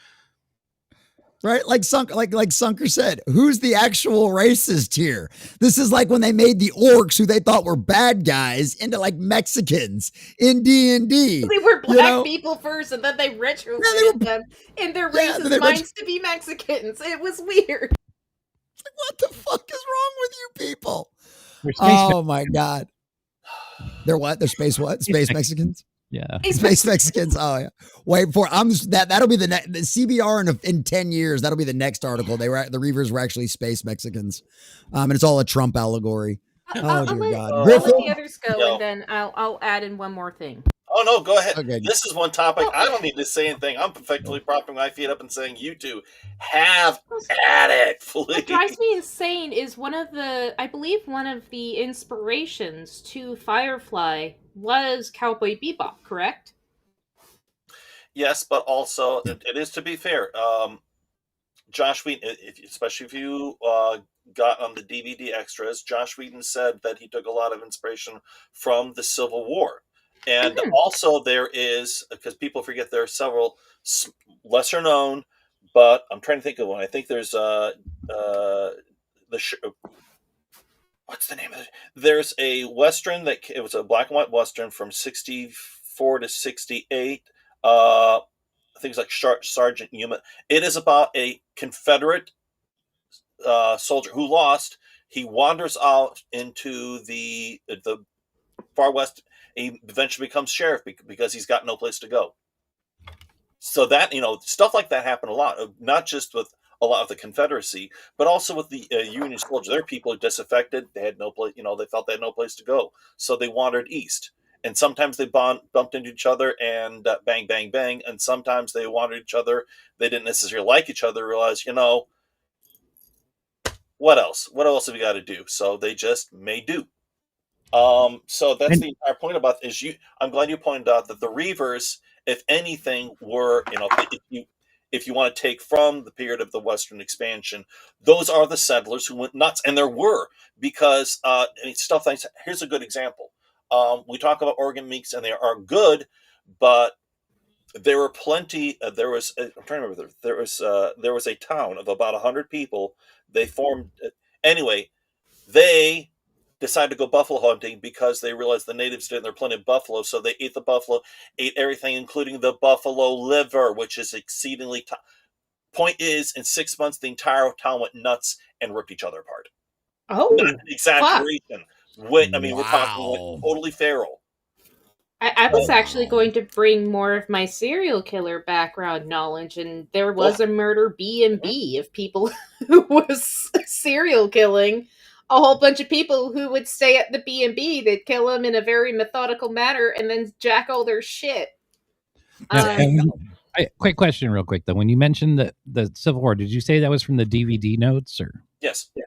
Right? Like Sunker said, who's the actual racist here? This is like when they made the orcs who they thought were bad guys into like Mexicans in D&D. They were black people first, and then they retrofitted them in their racist minds to be Mexicans. It was weird. Like, what the fuck is wrong with you people? Oh my God. They're what? They're space what? Space Mexicans? Yeah. Space Mexicans. Oh yeah. Wait for that'll be the CBR in 10 years. That'll be the next article. The Reavers were actually space Mexicans. And it's all a Trump allegory. I'll dear let, God. I'll let the others go, and then I'll add in one more thing. Oh no, go ahead. Okay. This is one topic. I don't need to say anything. I'm perfectly propping my feet up and saying, you two have at it, please. What drives me insane is I believe one of the inspirations to Firefly was Cowboy Bebop, correct? Yes, but also it is, to be fair, Josh Whedon, especially if you got on the DVD extras, Josh Whedon said that he took a lot of inspiration from the Civil War. And also there is, because people forget, there are several lesser known, but I'm trying to think of one. I think there's what's the name of it? There's a Western it was a black and white Western from 64 to 68. Things like Sergeant Yuma. It is about a Confederate soldier who lost. He wanders out into the far west. He eventually becomes sheriff because he's got no place to go. So that, stuff like that happened a lot, not just with a lot of the Confederacy, but also with the Union soldiers. There are people who disaffected. They had no place, they felt they had no place to go. So they wandered east. And sometimes they bumped into each other and bang, bang, bang. And sometimes they wandered each other. They didn't necessarily like each other, realized, what else? What else have we got to do? So they just made do. So that's the entire point about I'm glad you pointed out that the Reavers, if anything, were, if you want to take from the period of the Western expansion, those are the settlers who went nuts. And there were, because stuff like, here's a good example. We talk about organ meats, and they are good, but there were plenty. I'm trying to remember. There was a town of about 100 people. They formed anyway. They decided to go buffalo hunting because they realized the natives didn't. There were plenty of buffalo, so they ate the buffalo, ate everything, including the buffalo liver, which is exceedingly. Point is, in 6 months, the entire town went nuts and ripped each other apart. Oh, not an exaggeration. We're talking totally feral. I was actually going to bring more of my serial killer background knowledge, and there was a murder B&B of people who was serial killing a whole bunch of people who would stay at the B&B. They'd kill them in a very methodical manner and then jack all their shit. Quick question real quick, though. When you mentioned the Civil War, did you say that was from the DVD notes? Or Yes. Yeah.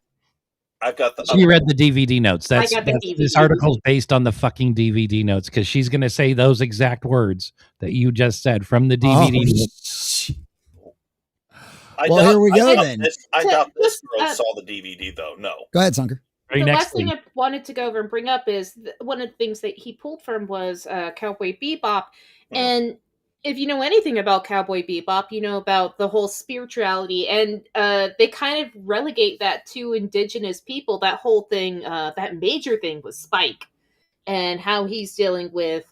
I've got So you read the DVD notes. This article's based on the fucking DVD notes, because she's going to say those exact words that you just said from the DVD notes. Here we go then. I doubt this girl saw the DVD, though. No. Go ahead, Sunker. The last thing I wanted to go over and bring up is one of the things that he pulled from was Cowboy Bebop. And if you know anything about Cowboy Bebop, you know about the whole spirituality, and they kind of relegate that to indigenous people. That whole thing, that major thing was Spike, and how he's dealing with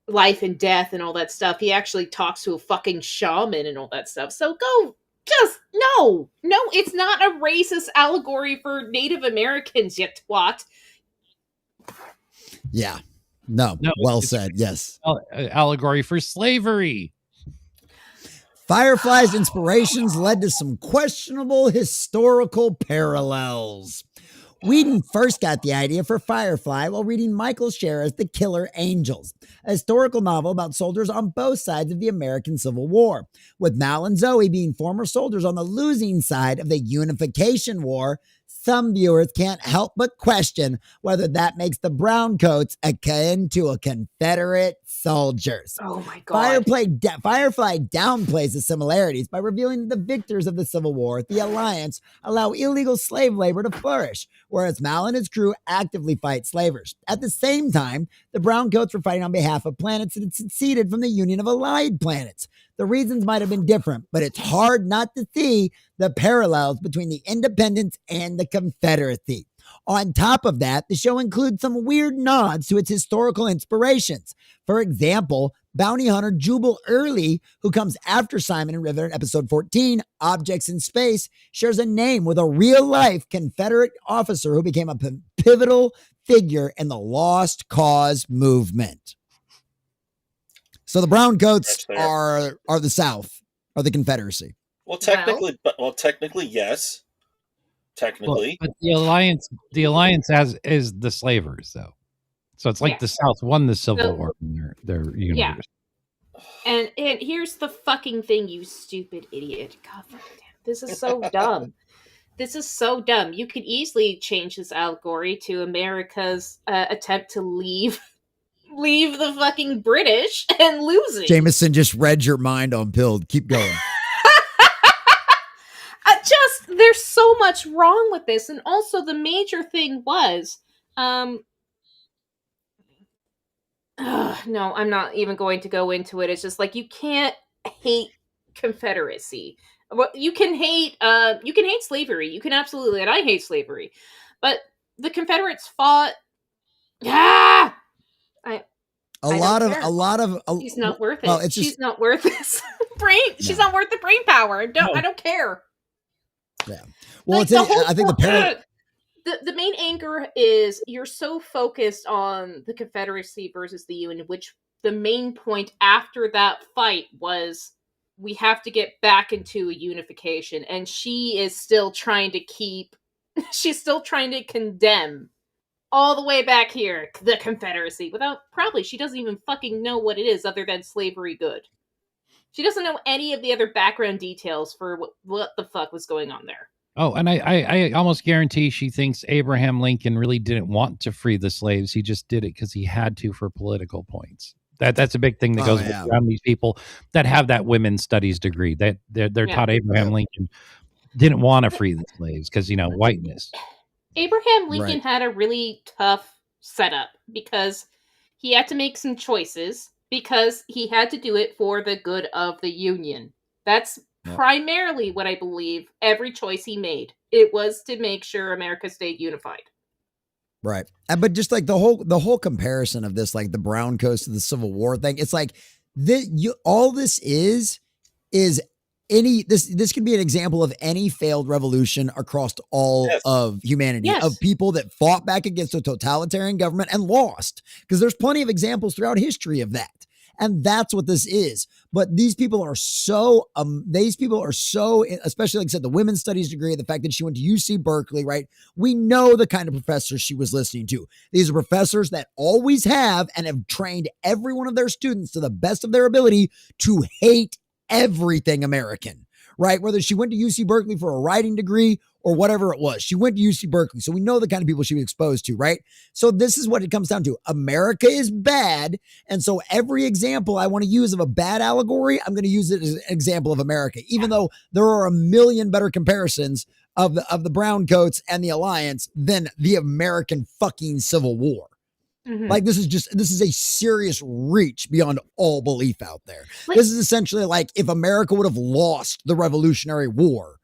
life and death and all that stuff. He actually talks to a fucking shaman and all that stuff. So go Just no, it's not a racist allegory for Native Americans, you twat. Yeah. No, well said. Yes. Allegory for slavery. Firefly's inspirations led to some questionable historical parallels. Whedon first got the idea for Firefly while reading Michael Shera's The Killer Angels, a historical novel about soldiers on both sides of the American Civil War, with Mal and Zoe being former soldiers on the losing side of the Unification War. Some viewers can't help but question whether that makes the browncoats akin to a Confederate soldiers. Oh my God. Firefly downplays the similarities by revealing that the victors of the Civil War, the Alliance, allow illegal slave labor to flourish, whereas Mal and his crew actively fight slavers. At the same time, the browncoats were fighting on behalf of planets that had seceded from the Union of Allied Planets. The reasons might have been different, but it's hard not to see the parallels between the Independence and the Confederacy. On top of that, the show includes some weird nods to its historical inspirations. For example, bounty hunter Jubal Early, who comes after Simon and River in episode 14, Objects in Space, shares a name with a real-life Confederate officer who became a pivotal figure in the Lost Cause movement. So the browncoats are the South, are the Confederacy. Well, technically, yes. Technically, but the alliance is the slavers, though. So it's like the South won the Civil War in their universe. Yeah. And here's the fucking thing, you stupid idiot. God fucking damn. This is so dumb. This is so dumb. You could easily change this allegory to America's attempt to leave the fucking British and losing. Jameson just read your mind on Pilled. Keep going. There's so much wrong with this. And also the major thing was, no, I'm not even going to go into it. It's just like, you can't hate Confederacy. Well, you can hate slavery. You can absolutely, and I hate slavery. But the Confederates fought. She's not worth it. Well, she's not worth this brain. No. She's not worth the brain power. I don't care. Yeah. Well, I think the main anger is you're so focused on the Confederacy versus the Union, which the main point after that fight was we have to get back into a unification, and she is still trying to condemn all the way back here the Confederacy she doesn't even fucking know what it is other than slavery good. She doesn't know any of the other background details for what the fuck was going on there. Oh, and I almost guarantee she thinks Abraham Lincoln really didn't want to free the slaves. He just did it because he had to for political points. That's a big thing that goes around these people that have that women's studies degree. That they're taught Abraham Lincoln didn't want to free the slaves because, whiteness. Abraham Lincoln had a really tough setup because he had to make some choices because he had to do it for the good of the Union. That's primarily what I believe every choice he made. It was to make sure America stayed unified. Right. But just like the whole comparison of this, like the brown coast to the Civil War thing, it's like all this is this could be an example of any failed revolution across all of humanity, of people that fought back against a totalitarian government and lost, because there's plenty of examples throughout history of that. And that's what this is. But these people are so, especially like I said, the women's studies degree, the fact that she went to UC Berkeley, right? We know the kind of professors she was listening to. These are professors that always have and have trained every one of their students to the best of their ability to hate everything American, right? Whether she went to UC Berkeley for a writing degree or whatever it was, she went to UC Berkeley. So we know the kind of people she was exposed to, right? So this is what it comes down to. America is bad. And so every example I want to use of a bad allegory, I'm going to use it as an example of America, even though there are a million better comparisons of the brown coats and the Alliance than the American fucking Civil War. Mm-hmm. Like this is a serious reach beyond all belief out there. This is essentially like if America would have lost the Revolutionary War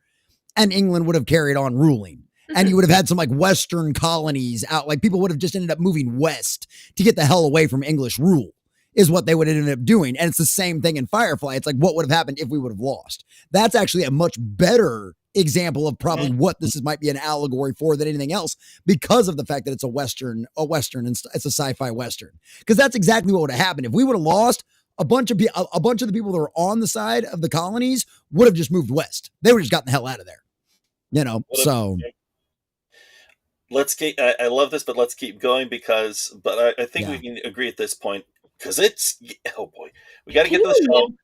and England would have carried on ruling, mm-hmm. and you would have had some like Western colonies out, like people would have just ended up moving west to get the hell away from English rule. is what they would end up doing. And it's the same thing in Firefly. It's like, what would have happened if we would have lost? That's actually a much better example of probably what this might be an allegory for than anything else, because of the fact that it's a Western, and it's a sci-fi Western. Because that's exactly what would have happened. If we would have lost, a bunch of the people that were on the side of the colonies would have just moved west. They would have just gotten the hell out of there. So let's keep, I love this, but let's keep going but I think we can agree at this point, because oh boy, we got to get to the show. Can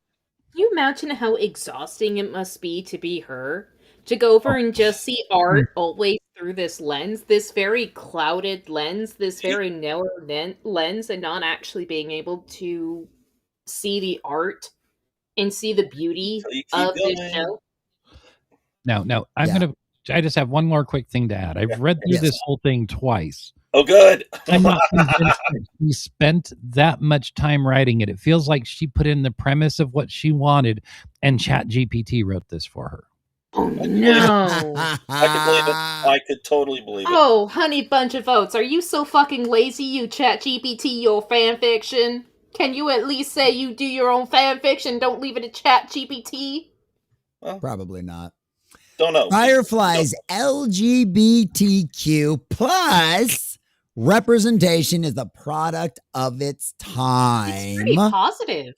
you imagine how exhausting it must be to be her? To go over and just see art always through this lens, this very clouded lens, this very narrow lens, and not actually being able to see the art and see the beauty of this show. Now, I just have one more quick thing to add. I've read through this whole thing twice. Oh, good. I'm not convinced that she spent that much time writing it. It feels like she put in the premise of what she wanted, and ChatGPT wrote this for her. Oh, no. I could believe it. I could totally believe it. Oh, honey bunch of oats. Are you so fucking lazy you ChatGPT your fan fiction? Can you at least say you do your own fan fiction? Don't leave it to ChatGPT? Well, probably not. Don't know. Firefly's LGBTQ plus representation is the product of its time. It's pretty positive.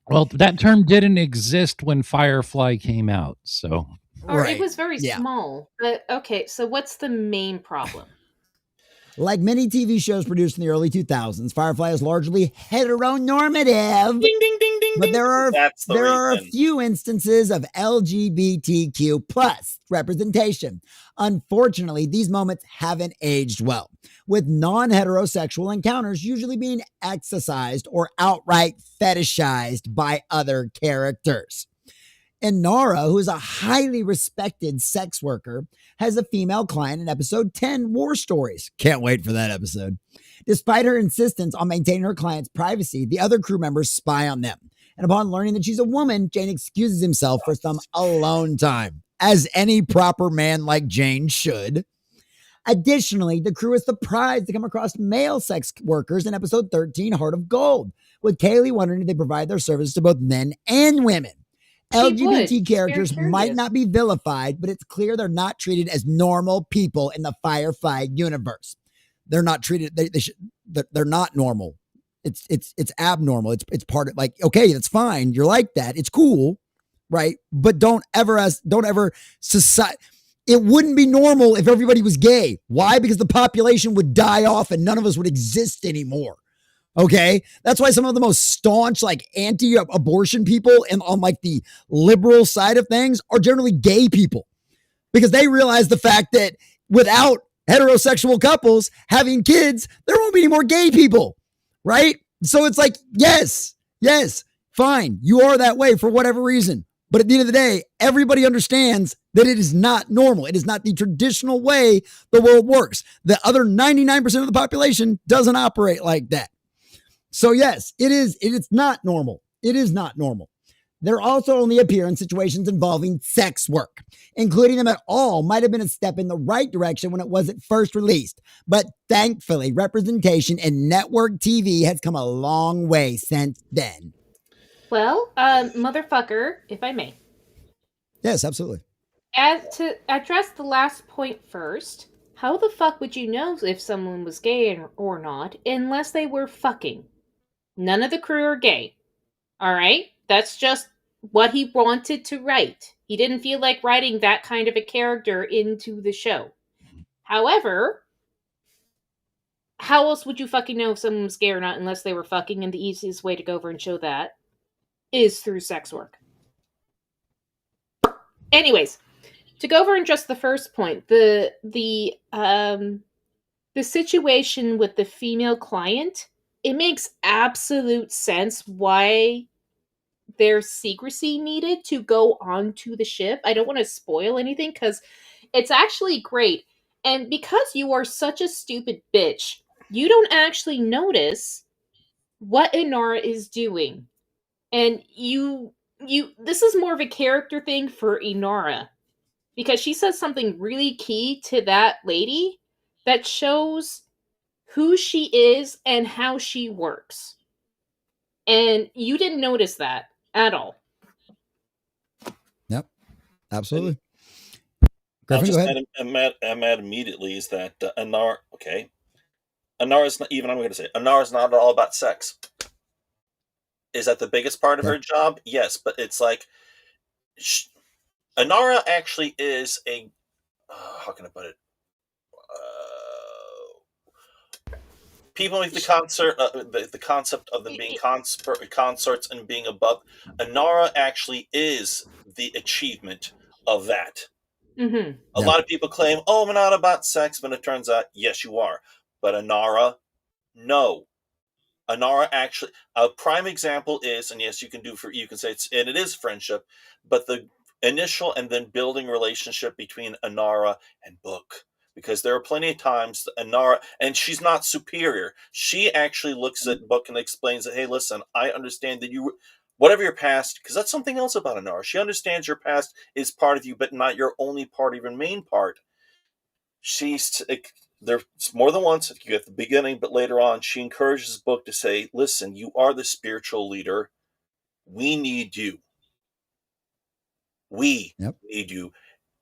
Well, that term didn't exist when Firefly came out, so. Or it was very small. But okay, so what's the main problem? Like many TV shows produced in the early 2000s, Firefly is largely heteronormative. Ding, ding, ding, ding. But there are a few instances of LGBTQ plus representation. Unfortunately, these moments haven't aged well, with non-heterosexual encounters usually being exercised or outright fetishized by other characters. Inara, who is a highly respected sex worker, has a female client in episode 10, War Stories. Can't wait for that episode. Despite her insistence on maintaining her client's privacy, the other crew members spy on them. And upon learning that she's a woman, Jane excuses himself for some alone time, as any proper man like Jane should. Additionally, the crew is surprised to come across male sex workers in episode 13, Heart of Gold, with Kaylee wondering if they provide their services to both men and women. LGBT characters might not be vilified, but it's clear they're not treated as normal people in the Firefly universe. They're not treated. They're not normal. It's abnormal. It's part of, like, okay, that's fine. You're like that. It's cool, right? But don't ever society. It wouldn't be normal if everybody was gay. Why? Because the population would die off and none of us would exist anymore. Okay, that's why some of the most staunch, like, anti-abortion people and on, like, the liberal side of things are generally gay people, because they realize the fact that without heterosexual couples having kids, there won't be any more gay people, right? So it's like, yes, fine, you are that way for whatever reason, but at the end of the day, everybody understands that it is not normal. It is not the traditional way the world works. The other 99% of the population doesn't operate like that. So yes, it is. It's not normal. It is not normal. They also only appear in situations involving sex work. Including them at all might have been a step in the right direction when it wasn't first released. But thankfully, representation in network TV has come a long way since then. Well, motherfucker, if I may. Yes, absolutely. To address the last point first, how the fuck would you know if someone was gay or not unless they were fucking? None of the crew are gay. All right? That's just what he wanted to write. He didn't feel like writing that kind of a character into the show. However, how else would you fucking know if someone was gay or not unless they were fucking? And the easiest way to go over and show that is through sex work. Anyways, to go over and just the first point, the situation with the female client, it makes absolute sense why there's secrecy needed to go onto the ship. I don't want to spoil anything because it's actually great. And because you are such a stupid bitch, you don't actually notice what Inara is doing. And this is more of a character thing for Inara, because she says something really key to that lady that shows who she is and how she works. And you didn't notice that at all. Yep, absolutely. I'll Gryffen, just go ahead. add immediately is that Anar, okay, Anara's not even, I'm going to say, Anara's not all about sex. Is that the biggest part of her job? Yes, but it's like, Anara actually is a, how can I put it? People make the concept of them being consorts and being above. Anara actually is the achievement of that. Mm-hmm. A lot of people claim, "Oh, I'm not about sex," but it turns out, yes, you are. But Anara, no. Anara actually, a prime example is, and yes, you can say it's, and it is friendship, but the initial and then building relationship between Anara and Book. Because there are plenty of times that Anara, and she's not superior. She actually looks at Book and explains that, hey, listen, I understand that you, whatever your past, because that's something else about Anara. She understands your past is part of you, but not your only part, even main part. There's more than once, you at the beginning, but later on, she encourages Book to say, listen, you are the spiritual leader. We need you. We need you.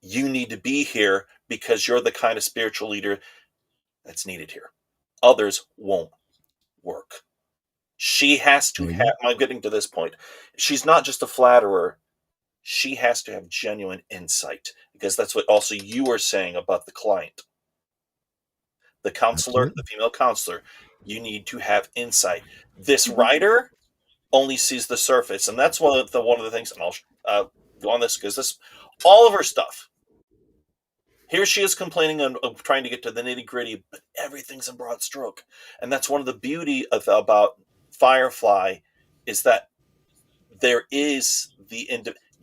You need to be here because you're the kind of spiritual leader that's needed here. Others won't work. She has to have, I'm getting to this point, she's not just a flatterer. She has to have genuine insight, because that's what also you were saying about the client. The counselor, the female counselor, you need to have insight. This writer only sees the surface, and that's one of the things, and I'll go on this, because this, all of her stuff, here she is complaining of trying to get to the nitty-gritty, but everything's in broad stroke. And that's one of the beauty about Firefly, is that there is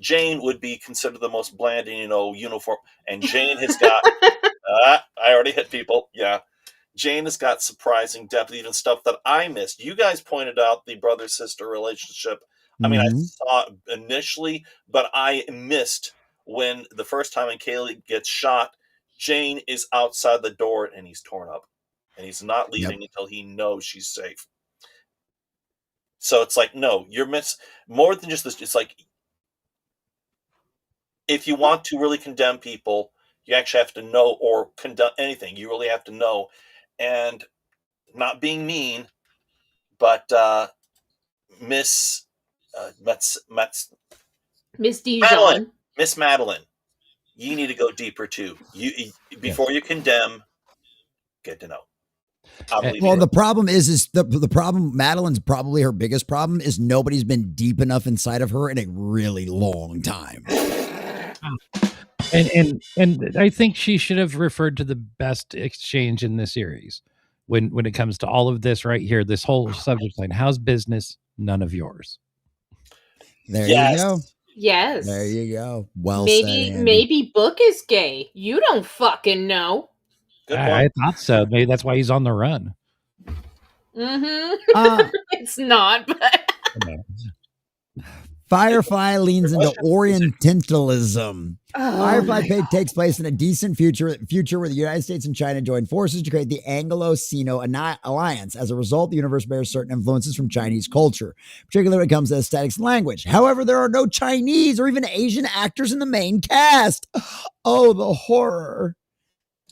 Jane would be considered the most bland and, uniform. And Jane has got, I already hit people. Yeah. Jane has got surprising depth, even stuff that I missed. You guys pointed out the brother-sister relationship. I mean, I saw it initially, but I missed when the first time when Kaylee gets shot, Jane is outside the door and he's torn up. And he's not leaving until he knows she's safe. So it's like, no, you're more than just this. It's like, if you want to really condemn people, you actually have to know, or condemn anything, you really have to know. And not being mean, but Miss Dijon. Miss Madeline, you need to go deeper too. Before you condemn, get to know. Well, the problem is the problem. Madeline's probably her biggest problem is nobody's been deep enough inside of her in a really long time. And I think she should have referred to the best exchange in the series when it comes to all of this right here. This whole subject line: how's business? None of yours. There you go. Yes. There you go. Well said, Andy. Maybe Book is gay. You don't fucking know. I thought so. Maybe that's why he's on the run. It's not, but Firefly leans into Orientalism. Firefly takes place in a decent future where the United States and China join forces to create the Anglo-Sino Alliance. As a result, the universe bears certain influences from Chinese culture, particularly when it comes to aesthetics and language. However, there are no Chinese or even Asian actors in the main cast. Oh, the horror.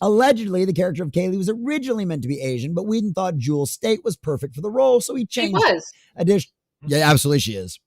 Allegedly, the character of Kaylee was originally meant to be Asian, but Whedon thought Jewel State was perfect for the role, so he changed it. Yeah, absolutely she is.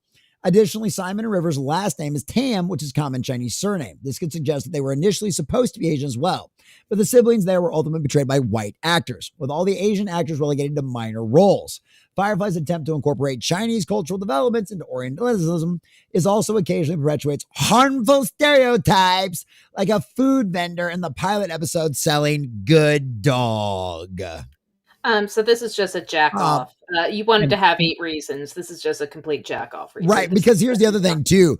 Additionally, Simon and Rivers' last name is Tam, which is common Chinese surname. This could suggest that they were initially supposed to be Asian as well, but the siblings there were ultimately portrayed by white actors, with all the Asian actors relegated to minor roles. Firefly's attempt to incorporate Chinese cultural developments into Orientalism is also occasionally perpetuates harmful stereotypes, like a food vendor in the pilot episode selling good dog. So this is just a jack off. You wanted to have 8 reasons. This is just a complete jack off reason. Right, because here's the other thing too.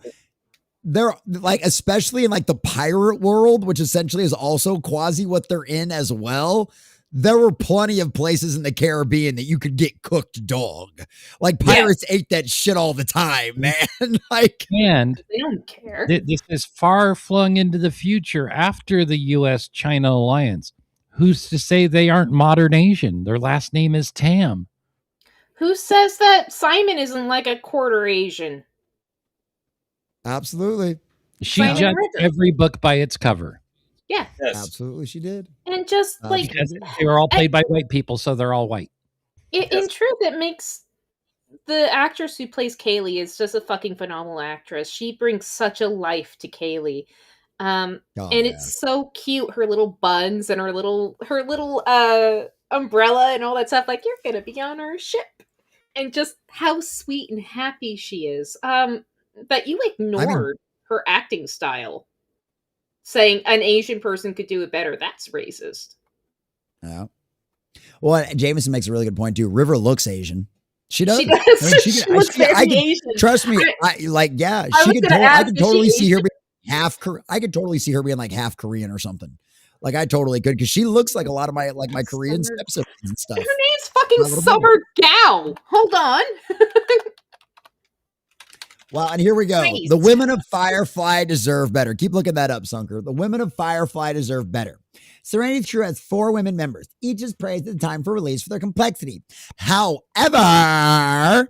They're like, especially in like the pirate world, which essentially is also quasi what they're in as well. There were plenty of places in the Caribbean that you could get cooked dog. Like pirates ate that shit all the time, man. Like, and they don't care. This is far flung into the future after the U.S.-China alliance. Who's to say they aren't modern Asian? Their last name is Tam. Who says that Simon isn't like a quarter Asian? Absolutely. She Simon judged Ritter. every book by its cover. Yeah. Yes. Absolutely, she did. And just like Because they were all played by white people, so they're all white. in truth, it makes the actress who plays Kaylee is just a fucking phenomenal actress. She brings such a life to Kaylee. And it's so cute, her little buns and her little umbrella and all that stuff. Like, you're gonna be on our ship. And just how sweet and happy she is. But you ignored her acting style. Saying an Asian person could do it better. That's racist. Yeah. Well, Jameson makes a really good point too. River looks Asian. She does. She does. She looks very Asian. Trust me. I could totally see her being half. I could totally see her being like half Korean or something. Like I totally could because she looks like a lot of my Korean stepsisters and stuff. Her name's fucking Summer Gao. Hold on. Well, and here we go. Christ. The women of Firefly deserve better. Keep looking that up, Sunker. The women of Firefly deserve better. Serenity's crew has 4 women members. Each is praised at the time for release for their complexity. However,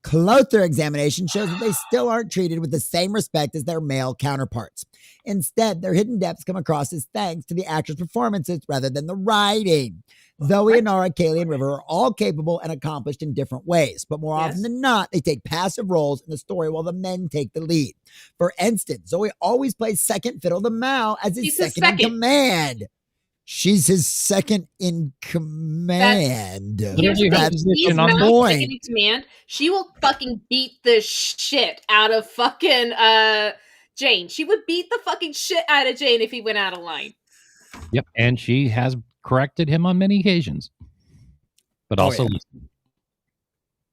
closer examination shows that they still aren't treated with the same respect as their male counterparts. Instead, their hidden depths come across as thanks to the actors' performances rather than the writing. Zoe, Inara, Kaylee, and River are all capable and accomplished in different ways, but more often than not, they take passive roles in the story while the men take the lead. For instance, Zoe always plays second fiddle to Mal as his second in command. She's his second in command. That's on point. Second in command. She will fucking beat the shit out of fucking Jane. She would beat the fucking shit out of Jane if he went out of line. Yep, and she has corrected him on many occasions, but also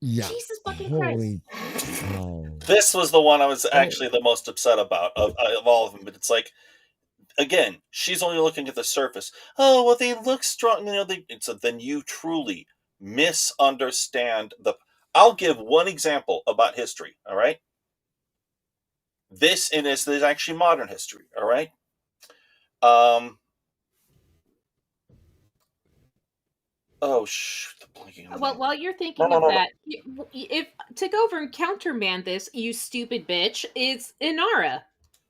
Jesus fucking Christ. This was the one I was actually the most upset about of all of them. But it's like, again, she's only looking at the surface. Oh, well, they look strong. Then you truly misunderstand I'll give one example about history. All right. This is actually modern history. All right. Well, while you're thinking of that, if to go over and countermand this, you stupid bitch, is Inara.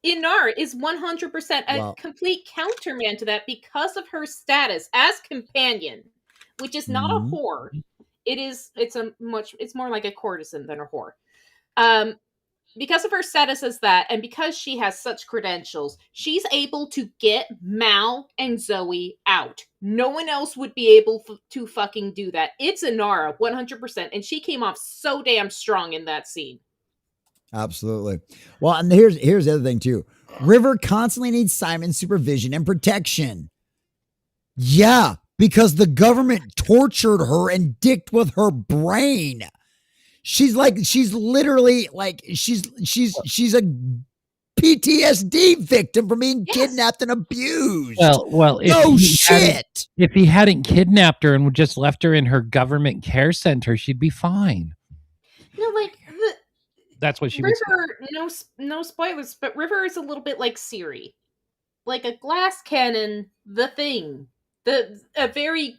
Inara is 100% a complete countermand to that because of her status as companion, which is not a whore. It's more like a courtesan than a whore. Because of her status as that, and because she has such credentials, she's able to get Mal and Zoe out. No one else would be able to fucking do that. It's Inara, 100%, and she came off so damn strong in that scene. Absolutely. Well, and here's the other thing too. River constantly needs Simon's supervision and protection. Yeah, because the government tortured her and dicked with her brain. She's literally she's a PTSD victim from being kidnapped and abused. Well, if he hadn't kidnapped her and just left her in her government care center, she'd be fine. That's what she was. River, no spoilers, but River is a little bit like Siri, like a glass cannon. The Thing. A very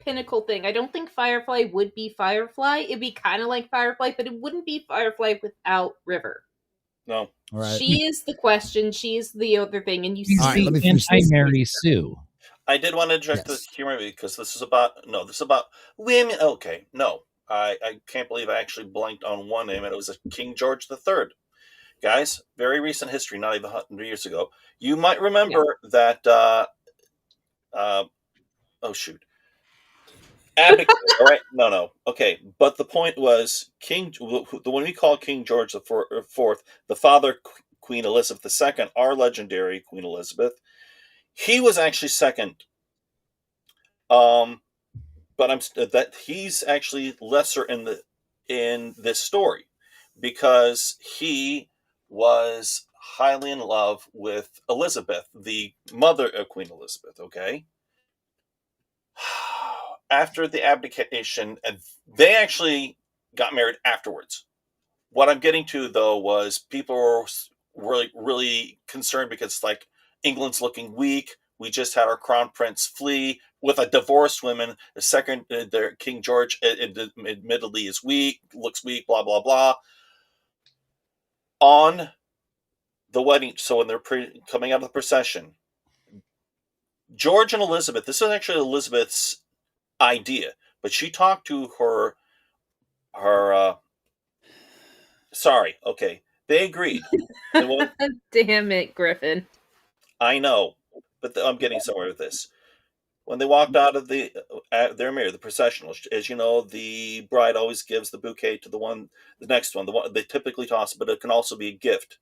pinnacle thing. I don't think Firefly would be Firefly. It'd be kind of like Firefly, but it wouldn't be Firefly without River. No. All right. She is the question. She is the other thing. And you see anti-Mary Sue. I did want to interject this humor because this is about women. Okay, no. I can't believe I actually blanked on one name, and it was King George III. Guys, very recent history, not even 100 years ago. You might remember that Abdicated, all right? No. Okay, but the point was the one we call King George IV, the father Queen Elizabeth II, our legendary Queen Elizabeth. He was actually second. But he's actually lesser in this story because he was highly in love with Elizabeth, the mother of Queen Elizabeth. Okay. After the abdication, and they actually got married afterwards. What I'm getting to, though, was people were really, really concerned because, England's looking weak. We just had our crown prince flee. with a divorced woman. The second, their King George admittedly is weak, looks weak, blah, blah, blah. On the wedding, so when they're coming out of the procession, George and Elizabeth, this is actually Elizabeth's idea, but she talked to her they agreed. Damn it, Gryffen. I know, but I'm getting somewhere with this. When they walked out of their mirror, the processional, as you know, the bride always gives the bouquet to the next one, the one they typically toss, but it can also be a gift.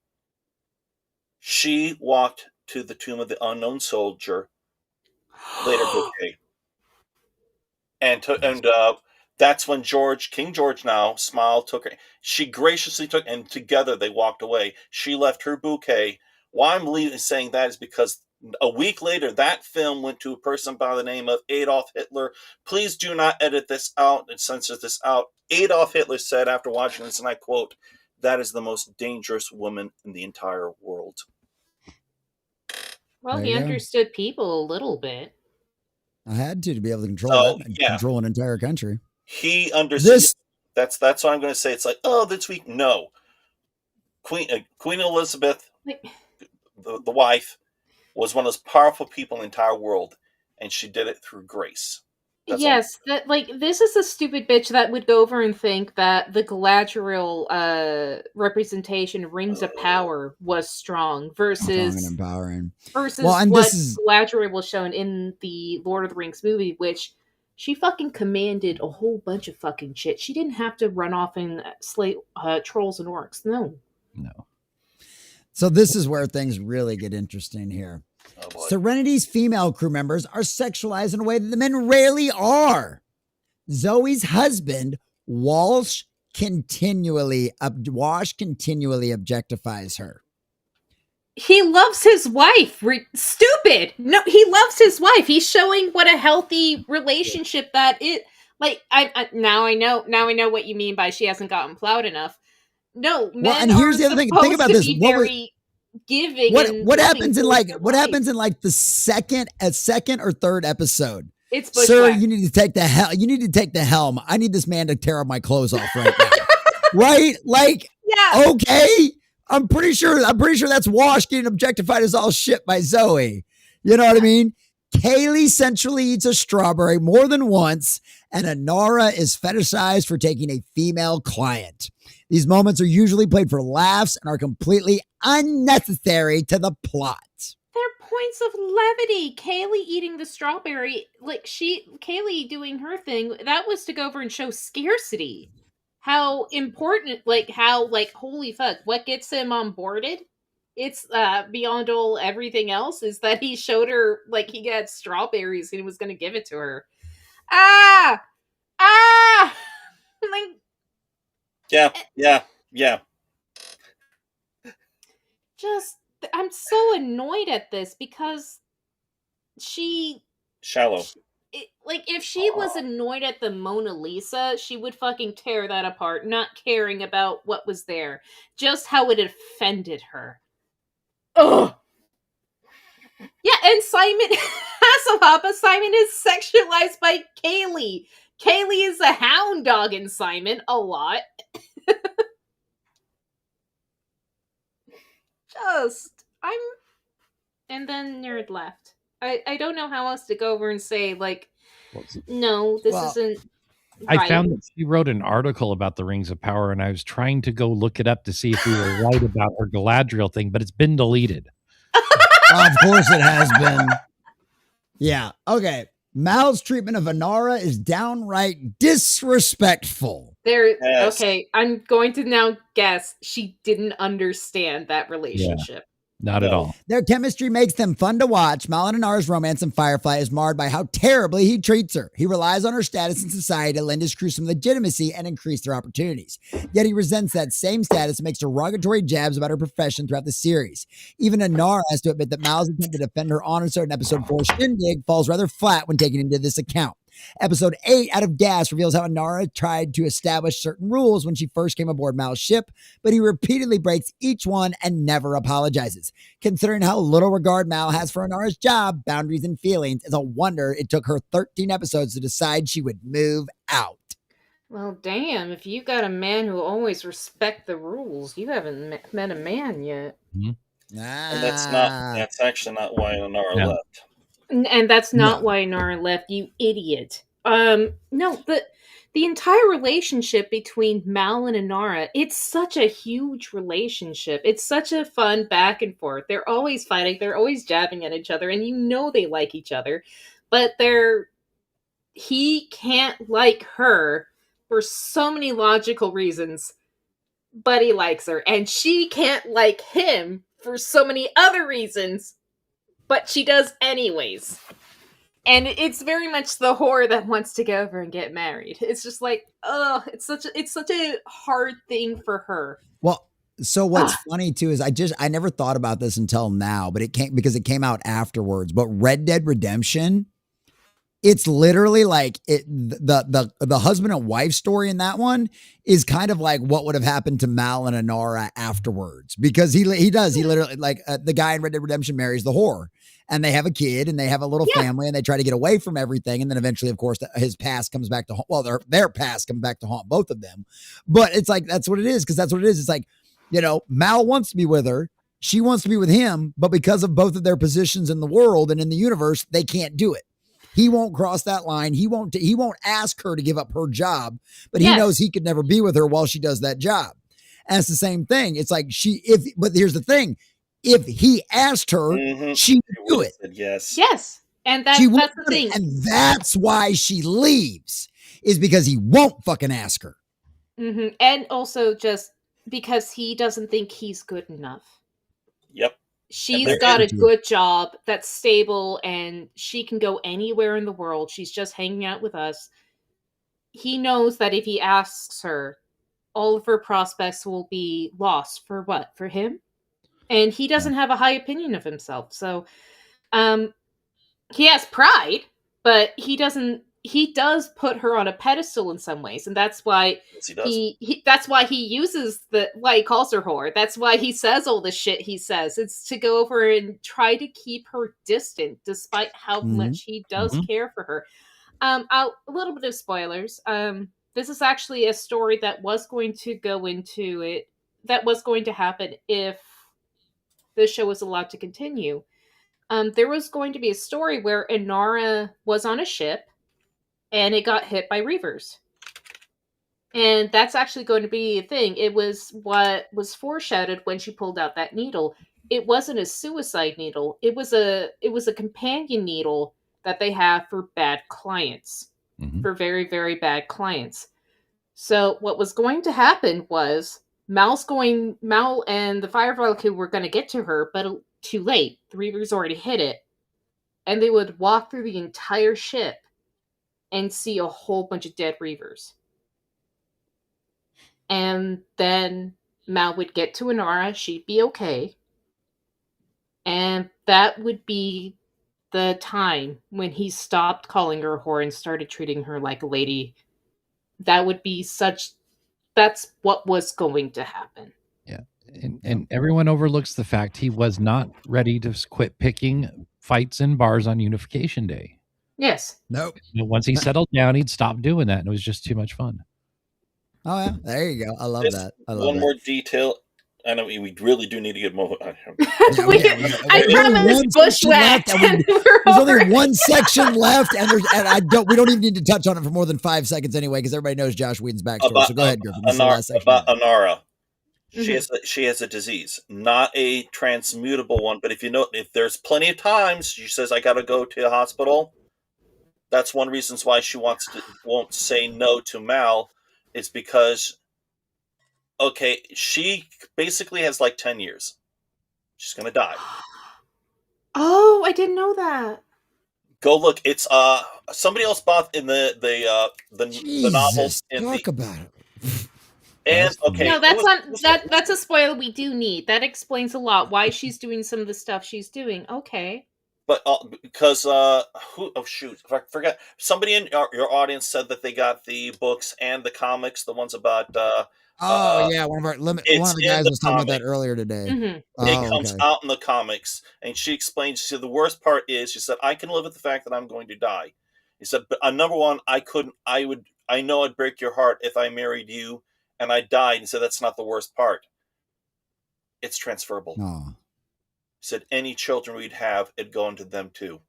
She walked to the tomb of the unknown soldier, later bouquet, and that's when King George now smiled, took her. She graciously took, and together they walked away. She left her bouquet. Why I'm saying that is because a week later, that film went to a person by the name of Adolf Hitler. Please do not edit this out and censor this out. Adolf Hitler said after watching this, and I quote, "That is the most dangerous woman in the entire world." Well, he understood people a little bit. I had to be able to control control an entire country. He understood. That's what I'm going to say. It's like, oh, this week, no. Queen Elizabeth, the wife, was one of those powerful people in the entire world, and she did it through grace. Yes, this is a stupid bitch that would go over and think that the Galadriel representation, Rings of Power, was strong versus and empowering. What Galadriel was shown in the Lord of the Rings movie, which she fucking commanded a whole bunch of fucking shit. She didn't have to run off and slay trolls and orcs. No. So this is where things really get interesting here. Oh, Serenity's female crew members are sexualized in a way that the men rarely are. Zoe's husband, Wash, continually objectifies her. He loves his wife. Stupid. No, he loves his wife. He's showing what a healthy relationship that it. Like, now I know what you mean by she hasn't gotten plowed enough. No, men and here's the other thing. Think about this. Giving. What happens in the second or third episode? It's Sir, you need to take the helm. I need this man to tear my clothes off right now. Right? Like, yeah. Okay. I'm pretty sure that's Wash getting objectified as all shit by Zoe. You know what I mean? Kaylee centrally eats a strawberry more than once, and Inara is fetishized for taking a female client. These moments are usually played for laughs and are completely unnecessary to the plot. They're points of levity. Kaylee eating the strawberry, Kaylee doing her thing, that was to go over and show scarcity. How important, holy fuck, what gets him onboarded? It's beyond all everything else is that he showed her, he got strawberries and he was going to give it to her. Yeah. I'm so annoyed at this because shallow. If she was annoyed at the Mona Lisa, she would fucking tear that apart, not caring about what was there, just how it offended her. Ugh. Yeah, and Simon Hasselhoff, Simon is sexualized by Kaylee. Kaylee is a hound dog in Simon a lot. And then Nerd left. I don't know how else to go over and say, no, this isn't right. I found that she wrote an article about the Rings of Power, and I was trying to go look it up to see if we were right about her Galadriel thing, but it's been deleted. Of course it has been. Yeah. Okay. Mal's treatment of Inara is downright disrespectful. Yes. Okay, I'm going to now guess she didn't understand that relationship. Not at all. Their chemistry makes them fun to watch. Mal and Inara's romance in Firefly is marred by how terribly he treats her. He relies on her status in society to lend his crew some legitimacy and increase their opportunities. Yet he resents that same status and makes derogatory jabs about her profession throughout the series. Even Inara has to admit that Mal's attempt to defend her honor in episode 4 Shindig falls rather flat when taken into this account. Episode 8, Out of Gas, reveals how Inara tried to establish certain rules when she first came aboard Mal's ship, but he repeatedly breaks each one and never apologizes. Considering how little regard Mal has for Inara's job, boundaries, and feelings, it's a wonder it took her 13 episodes to decide she would move out. Well, damn, if you got a man who always respect the rules, you haven't met a man yet. And that's actually not why Inara left. And that's not why Inara left, you idiot. No, the entire relationship between Mal and Inara, it's such a huge relationship. It's such a fun back and forth. They're always fighting, they're always jabbing at each other, and you know they like each other, but he can't like her for so many logical reasons, but he likes her, and she can't like him for so many other reasons, but she does anyways. And it's very much the whore that wants to go over and get married. It's just like, it's such a hard thing for her. Well, so what's funny too is I never thought about this until now, but it came out afterwards. But Red Dead Redemption, it's literally like the husband and wife story in that one is kind of like what would have happened to Mal and Inara afterwards, because he literally, like, the guy in Red Dead Redemption marries the whore, and they have a kid and they have a little family, and they try to get away from everything, and then eventually, of course, his past comes back to haunt. Well, their past comes back to haunt both of them. But it's like that's what it is, because that's what it is. It's like, Mal wants to be with her, she wants to be with him, but because of both of their positions in the world and in the universe, they can't do it. He won't cross that line. He won't ask her to give up her job, but he knows he could never be with her while she does that job. And it's the same thing. It's like but here's the thing. If he asked her, she would do it. Yes. Yes. And that's the thing. And that's why she leaves, is because he won't fucking ask her. Mm-hmm. And also just because he doesn't think he's good enough. Yep. She's got a good job that's stable, and she can go anywhere in the world. She's just hanging out with us. He knows that if he asks her, all of her prospects will be lost. For what? For him? And he doesn't have a high opinion of himself. So he has pride, but he does put her on a pedestal in some ways, and that's why that's why he uses why he calls her whore. That's why he says all the shit he says. It's to go over and try to keep her distant, despite how much he does care for her. A little bit of spoilers. This is actually a story that was going to go into it. That was going to happen if the show was allowed to continue. There was going to be a story where Inara was on a ship, and it got hit by reavers. And that's actually going to be a thing. It was what was foreshadowed when she pulled out that needle. It wasn't a suicide needle. It was a companion needle that they have for bad clients. For very, very bad clients. So what was going to happen was Mal and the Firefly crew were going to get to her, but too late. The reavers already hit it. And they would walk through the entire ship and see a whole bunch of dead reavers. And then Mal would get to Inara, she'd be okay. And that would be the time when he stopped calling her a whore and started treating her like a lady. That's what was going to happen. Yeah. And everyone overlooks the fact he was not ready to quit picking fights in bars on Unification Day. Yes. Nope. Once he settled down, he'd stop doing that, and it was just too much fun. Oh yeah, there you go. I love that. One more detail. I know we really do need to get more. I promise bushwhacked. There's only one section left, and we don't even need to touch on it for more than 5 seconds anyway, because everybody knows Josh Whedon's backstory. So go ahead, Gryffen. About Inara. She has a disease, not a transmutable one, but if there's plenty of times she says, I gotta go to the hospital, that's one reason why she won't say no to Mal, is because she basically has like 10 years. She's gonna die. Oh, I didn't know that. Go look. It's somebody else bought in the novels. Talk about it. And no, that's a spoiler we do need. That explains a lot why she's doing some of the stuff she's doing. Okay. But because who? Oh shoot! If I forget, somebody in your audience said that they got the books and the comics, the ones about. Yeah, one of the guys was talking about that earlier today. Mm-hmm. It comes out in the comics, and she explained. She said the worst part is, she said, I can live with the fact that I'm going to die. He said, but number one, I know I'd break your heart if I married you and I died. And said that's not the worst part. It's transferable. Oh. He said any children we'd have, it'd go into them too.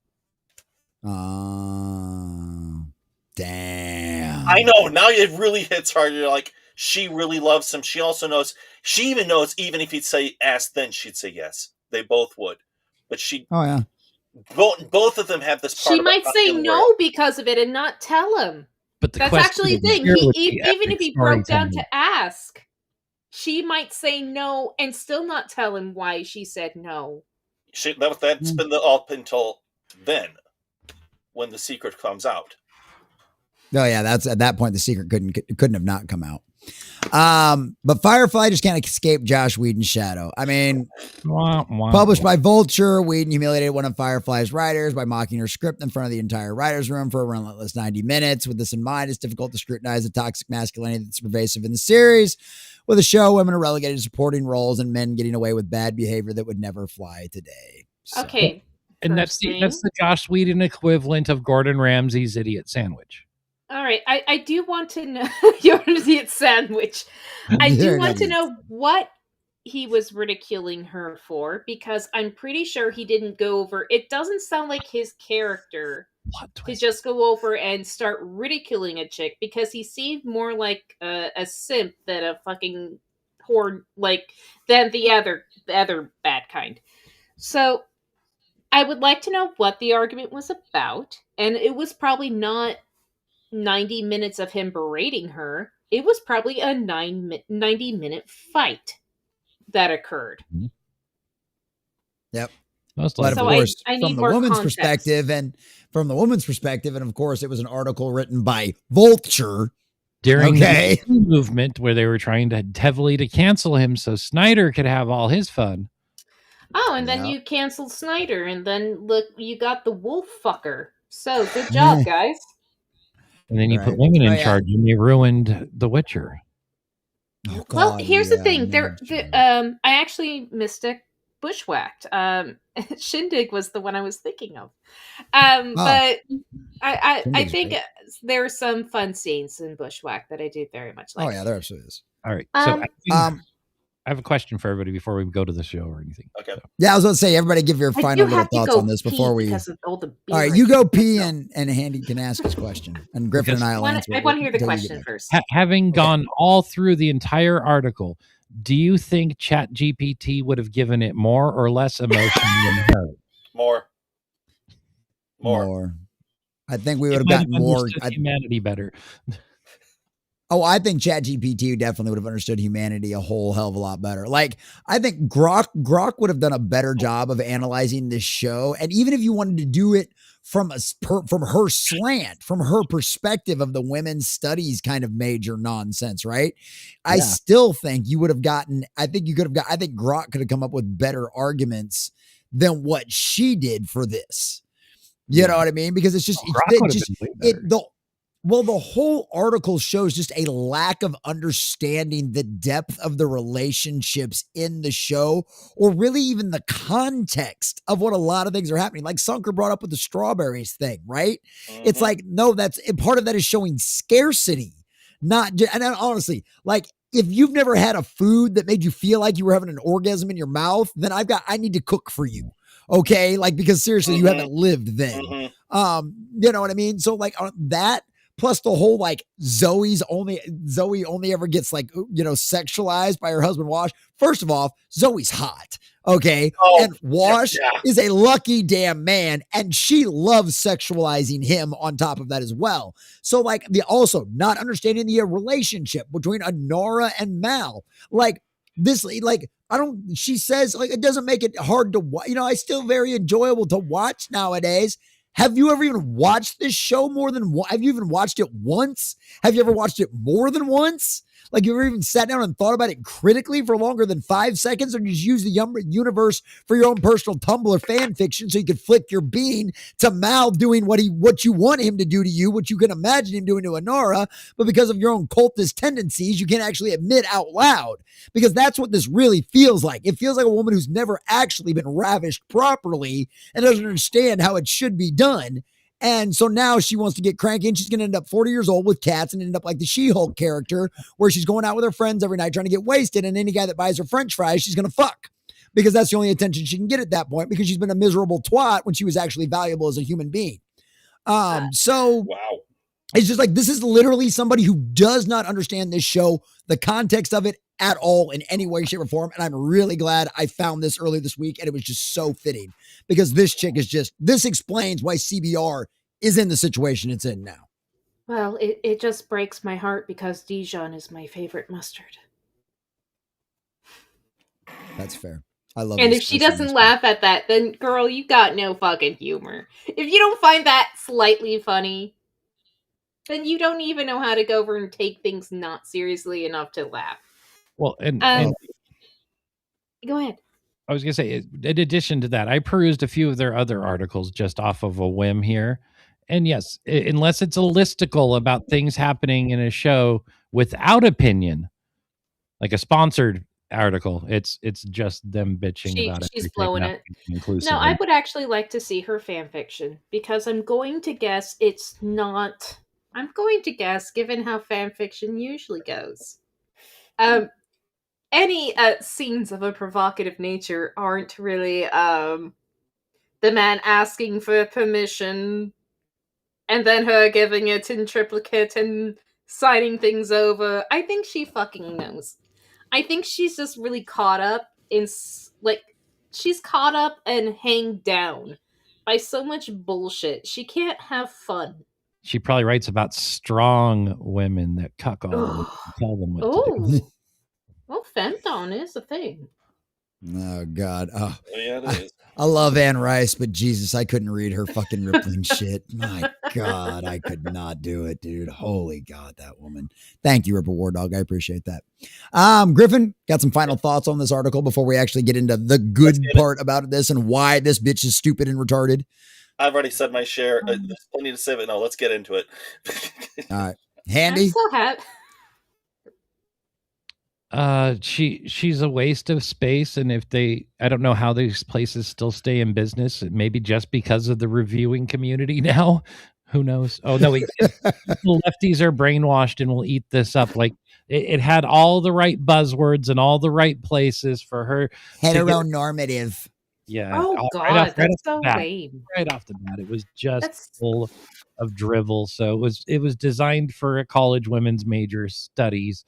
Damn. I know. Now it really hits hard. You're like, she really loves him. She also knows. She even knows, even if he'd say ask, then she'd say yes. They both would. But she. Oh yeah. Both of them have this part. She might say no because of it and not tell him. But that's actually the thing. Even if he broke down to ask, she might say no and still not tell him why she said no. That's been up until then, when the secret comes out. Oh yeah, that's at that point the secret couldn't have not come out. But Firefly just can't escape Joss Whedon's shadow. I mean, published by Vulture, Whedon humiliated one of Firefly's writers by mocking her script in front of the entire writer's room for a relentless 90 minutes. With this in mind, it's difficult to scrutinize the toxic masculinity that's pervasive in the series. With a show, women are relegated to supporting roles and men getting away with bad behavior that would never fly today. So. Okay. And that's the Joss Whedon equivalent of Gordon Ramsay's idiot sandwich. All right, I do want to know your idiot sandwich. I do want to know what he was ridiculing her for, because I'm pretty sure he didn't go over. It doesn't sound like his character to just go over and start ridiculing a chick, because he seemed more like a simp than a fucking whore, like than the other bad kind. So I would like to know what the argument was about, and it was probably not 90 minutes of him berating her. It was probably a 90-minute fight that occurred. Yep. But of course, I from the woman's perspective, and of course, it was an article written by Vulture during the movement where they were trying to heavily to cancel him so Snyder could have all his fun. Oh, and then you canceled Snyder, and then look, you got the wolf fucker. So good job, guys. And then you put women in charge, and you ruined The Witcher. Oh, God, well, here's the thing. I actually mistook Bushwhacked. Shindig was the one I was thinking of. But I think there are some fun scenes in Bushwhacked that I do very much like. Oh yeah, there absolutely is. All right. So I have a question for everybody before we go to the show or anything. Okay. Yeah, I was going to say, everybody give your final little thoughts on this before we. All right, you go pee, and Handy can ask his question, and Gryffen and I will answer. I want to hear the question first. Having gone all through the entire article, do you think ChatGPT would have given it more or less emotion than her? More. I think we would have gotten more. Humanity better. Oh, I think ChatGPT definitely would have understood humanity a whole hell of a lot better. Like, I think Grok would have done a better job of analyzing this show. And even if you wanted to do it from her slant, from her perspective of the women's studies kind of major nonsense, right? Yeah. I still think you would have gotten, I think Grok could have come up with better arguments than what she did for this. You know what I mean? Because it's just, the whole article shows just a lack of understanding the depth of the relationships in the show, or really even the context of what a lot of things are happening. Like Sunker brought up with the strawberries thing, right? Mm-hmm. It's like, no, part of that is showing scarcity, not just, and honestly, like, if you've never had a food that made you feel like you were having an orgasm in your mouth, then I need to cook for you. Okay. Like, because seriously, you haven't lived then. Mm-hmm. You know what I mean? So like that, plus the whole like Zoe only ever gets like, sexualized by her husband Wash. First of all, Zoe's hot. Okay. And Wash is a lucky damn man, and she loves sexualizing him on top of that as well. So like also not understanding the relationship between Anara and Mal. Like this, like, she says like, it doesn't make it hard to watch. I still very enjoyable to watch nowadays. Have you ever even watched this show more than one? Have you even watched it once? Have you ever watched it more than once? Like, you ever even sat down and thought about it critically for longer than 5 seconds, or you just use the universe for your own personal Tumblr fan fiction so you could flick your bean to Mal doing what you want him to do to you, what you can imagine him doing to Inara, but because of your own cultist tendencies, you can't actually admit out loud, because that's what this really feels like. It feels like a woman who's never actually been ravished properly and doesn't understand how it should be done. And so now she wants to get cranky, and she's going to end up 40 years old with cats and end up like the She-Hulk character, where she's going out with her friends every night trying to get wasted, and any guy that buys her french fries, she's going to fuck, because that's the only attention she can get at that point, because she's been a miserable twat when she was actually valuable as a human being. So Wow. it's just like, this is literally somebody who does not understand this show, the context of it at all in any way, shape, or form. And I'm really glad I found this earlier this week, and it was just so fitting, because this chick is just, this explains why CBR is in the situation it's in now. Well, it just breaks my heart because Dijon is my favorite mustard. That's fair. I love And this if she person, doesn't this laugh at that, then girl, you got no fucking humor. If you don't find that slightly funny, then you don't even know how to go over and take things not seriously enough to laugh. Well, and go ahead. I was going to say, in addition to that, I perused a few of their other articles just off of a whim here. And yes, unless it's a listicle about things happening in a show without opinion, like a sponsored article, it's just them bitching about it. She's blowing it. Inclusive. No, I would actually like to see her fan fiction, because I'm going to guess it's not. I'm going to guess, given how fan fiction usually goes, any scenes of a provocative nature aren't really the man asking for permission and then her giving it in triplicate and signing things over. I think she fucking knows. I think she's just really caught up in, like, she's caught up and hanged down by so much bullshit. She can't have fun. She probably writes about strong women that cuckold and tell them what to do. Well, femdom is a thing. Oh, God. Oh, Yeah, it is. I love Anne Rice, but Jesus, I couldn't read her fucking rippling shit. My God, I could not do it, dude. Holy God, that woman. Thank you, Ripple War Dog. I appreciate that. Gryffen, got some final thoughts on this article before we actually get into the good part about this and why this bitch is stupid and retarded? I've already said my share. There's plenty to say, but no, let's get into it. All right. Handy? I'm so happy. She's a waste of space, and I don't know how these places still stay in business. Maybe just because of the reviewing community now. Who knows? Oh no, the lefties are brainwashed and will eat this up. Like it had all the right buzzwords and all the right places for her. Heteronormative. Yeah. Oh God, that's so lame. Right off the bat, it was just full of drivel. So it was designed for a college women's major studies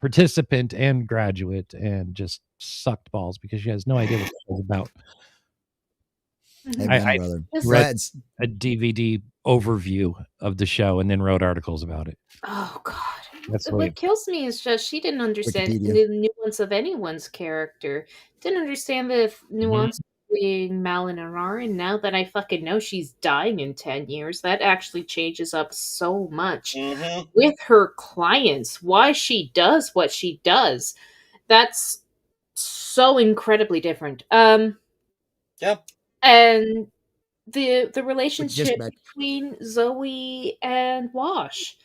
participant and graduate, and just sucked balls because she has no idea what it was about. I read a DVD overview of the show and then wrote articles about it. Oh God. What kills me is just she didn't understand the nuance of anyone's character. Didn't understand the nuance between Mal and Inara, and now that I fucking know she's dying in 10 years, that actually changes up so much with her clients. Why she does what she does. That's so incredibly different. Yeah. And the relationship between Zoe and Wash.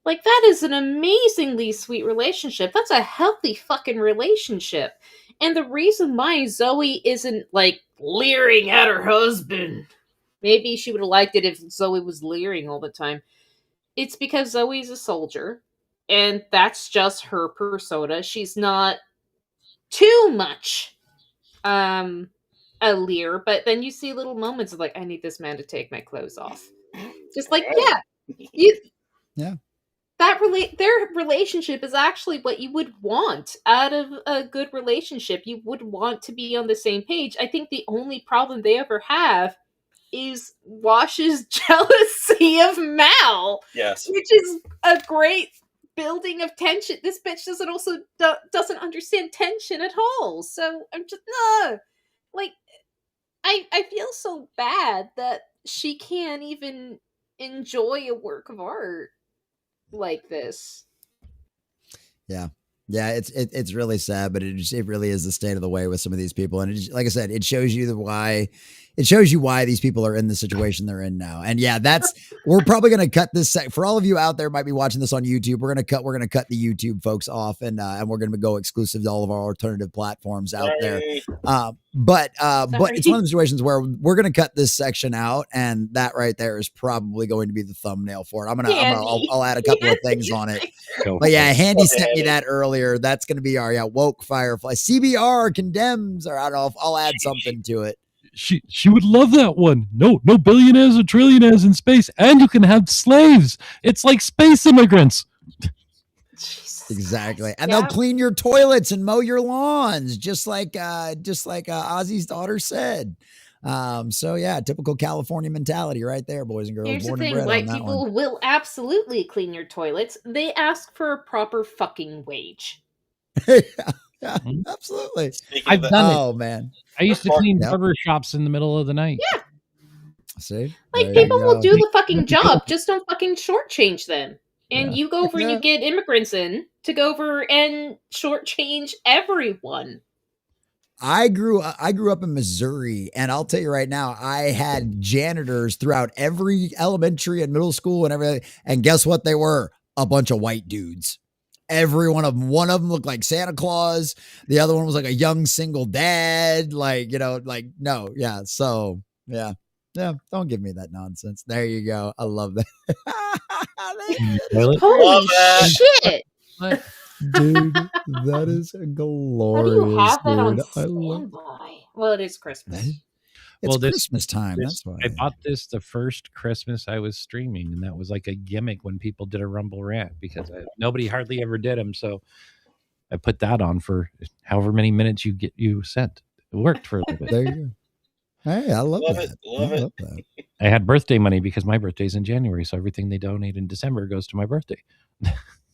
Like, that is an amazingly sweet relationship. That's a healthy fucking relationship. And the reason why Zoe isn't, like, leering at her husband, maybe she would have liked it if Zoe was leering all the time, it's because Zoe's a soldier, and that's just her persona. She's not too much a leer, but then you see little moments of, like, I need this man to take my clothes off. Just like, yeah. Their relationship is actually what you would want out of a good relationship. You would want to be on the same page. I think the only problem they ever have is Wash's jealousy of Mal. Yes. Which is a great building of tension. This bitch doesn't understand tension at all. So I'm just like, I feel so bad that she can't even enjoy a work of art like this. Yeah, it's really sad, but it really is the state of the way with some of these people, and like I said, it shows you why these people are in the situation they're in now. And yeah, we're probably gonna cut this for all of you out there might be watching this on YouTube. We're gonna cut the YouTube folks off, and we're gonna go exclusive to all of our alternative platforms out there. But it's one of the situations where we're gonna cut this section out, and that right there is probably going to be the thumbnail for it. I'll add a couple of things on it. But yeah, Handy sent me that earlier. That's going to be our woke Firefly. CBR condemns, or I don't know. I'll add something to it. She would love that one. No billionaires or trillionaires in space, and you can have slaves. It's like space immigrants. Exactly, and they'll clean your toilets and mow your lawns, just like Ozzy's daughter said. So yeah, typical California mentality right there, boys and girls. Here's the thing, white people will absolutely clean your toilets. They ask for a proper fucking wage. Yeah, absolutely. I've done it. Oh man, I used to clean barber shops in the middle of the night. Yeah. See, like people will do the fucking job, just don't fucking shortchange them. And you go over and you get immigrants in to go over and shortchange everyone. I grew up in Missouri, and I'll tell you right now, I had janitors throughout every elementary and middle school and everything. And guess what? They were a bunch of white dudes. Every one of them. One of them looked like Santa Claus. The other one was like a young single dad. No, yeah. So yeah. Don't give me that nonsense. There you go. I love that. Holy shit. Dude, that is glorious. How do you have that on dude. standby? Well, it is Christmas. It's Christmas time. That's why. I bought this the first Christmas I was streaming, and that was like a gimmick when people did a Rumble rant because nobody hardly ever did them. So I put that on for however many minutes you sent. It worked for a little bit. There you go. Hey, I love that. Love it. I had birthday money because my birthday's in January, so everything they donate in December goes to my birthday.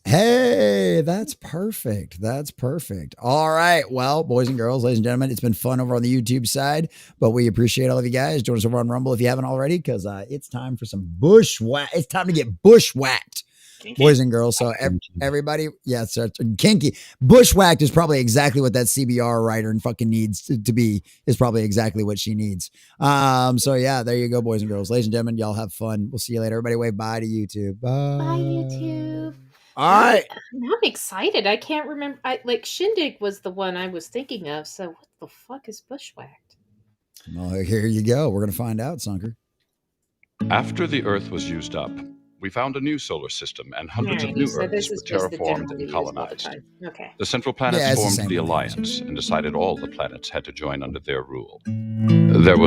Hey, that's perfect. That's perfect. All right. Well, boys and girls, ladies and gentlemen, it's been fun over on the YouTube side, but we appreciate all of you guys. Join us over on Rumble if you haven't already, because it's time for some bushwhack. It's time to get bushwhacked, boys and girls. So everybody, so kinky. Bushwhacked is probably exactly what that CBR writer and fucking needs to be, is probably exactly what she needs. So yeah, there you go, boys and girls. Ladies and gentlemen, y'all have fun. We'll see you later. Everybody wave bye to YouTube. Bye. Bye, YouTube. All right. I'm excited. I can't remember. Shindig was the one I was thinking of. So what the fuck is bushwhacked? Well, here you go. We're going to find out, Sunker. After the Earth was used up, we found a new solar system and hundreds of new Earths were terraformed and colonized. Okay. The Central Planets formed the Alliance and decided all the planets had to join under their rule. There was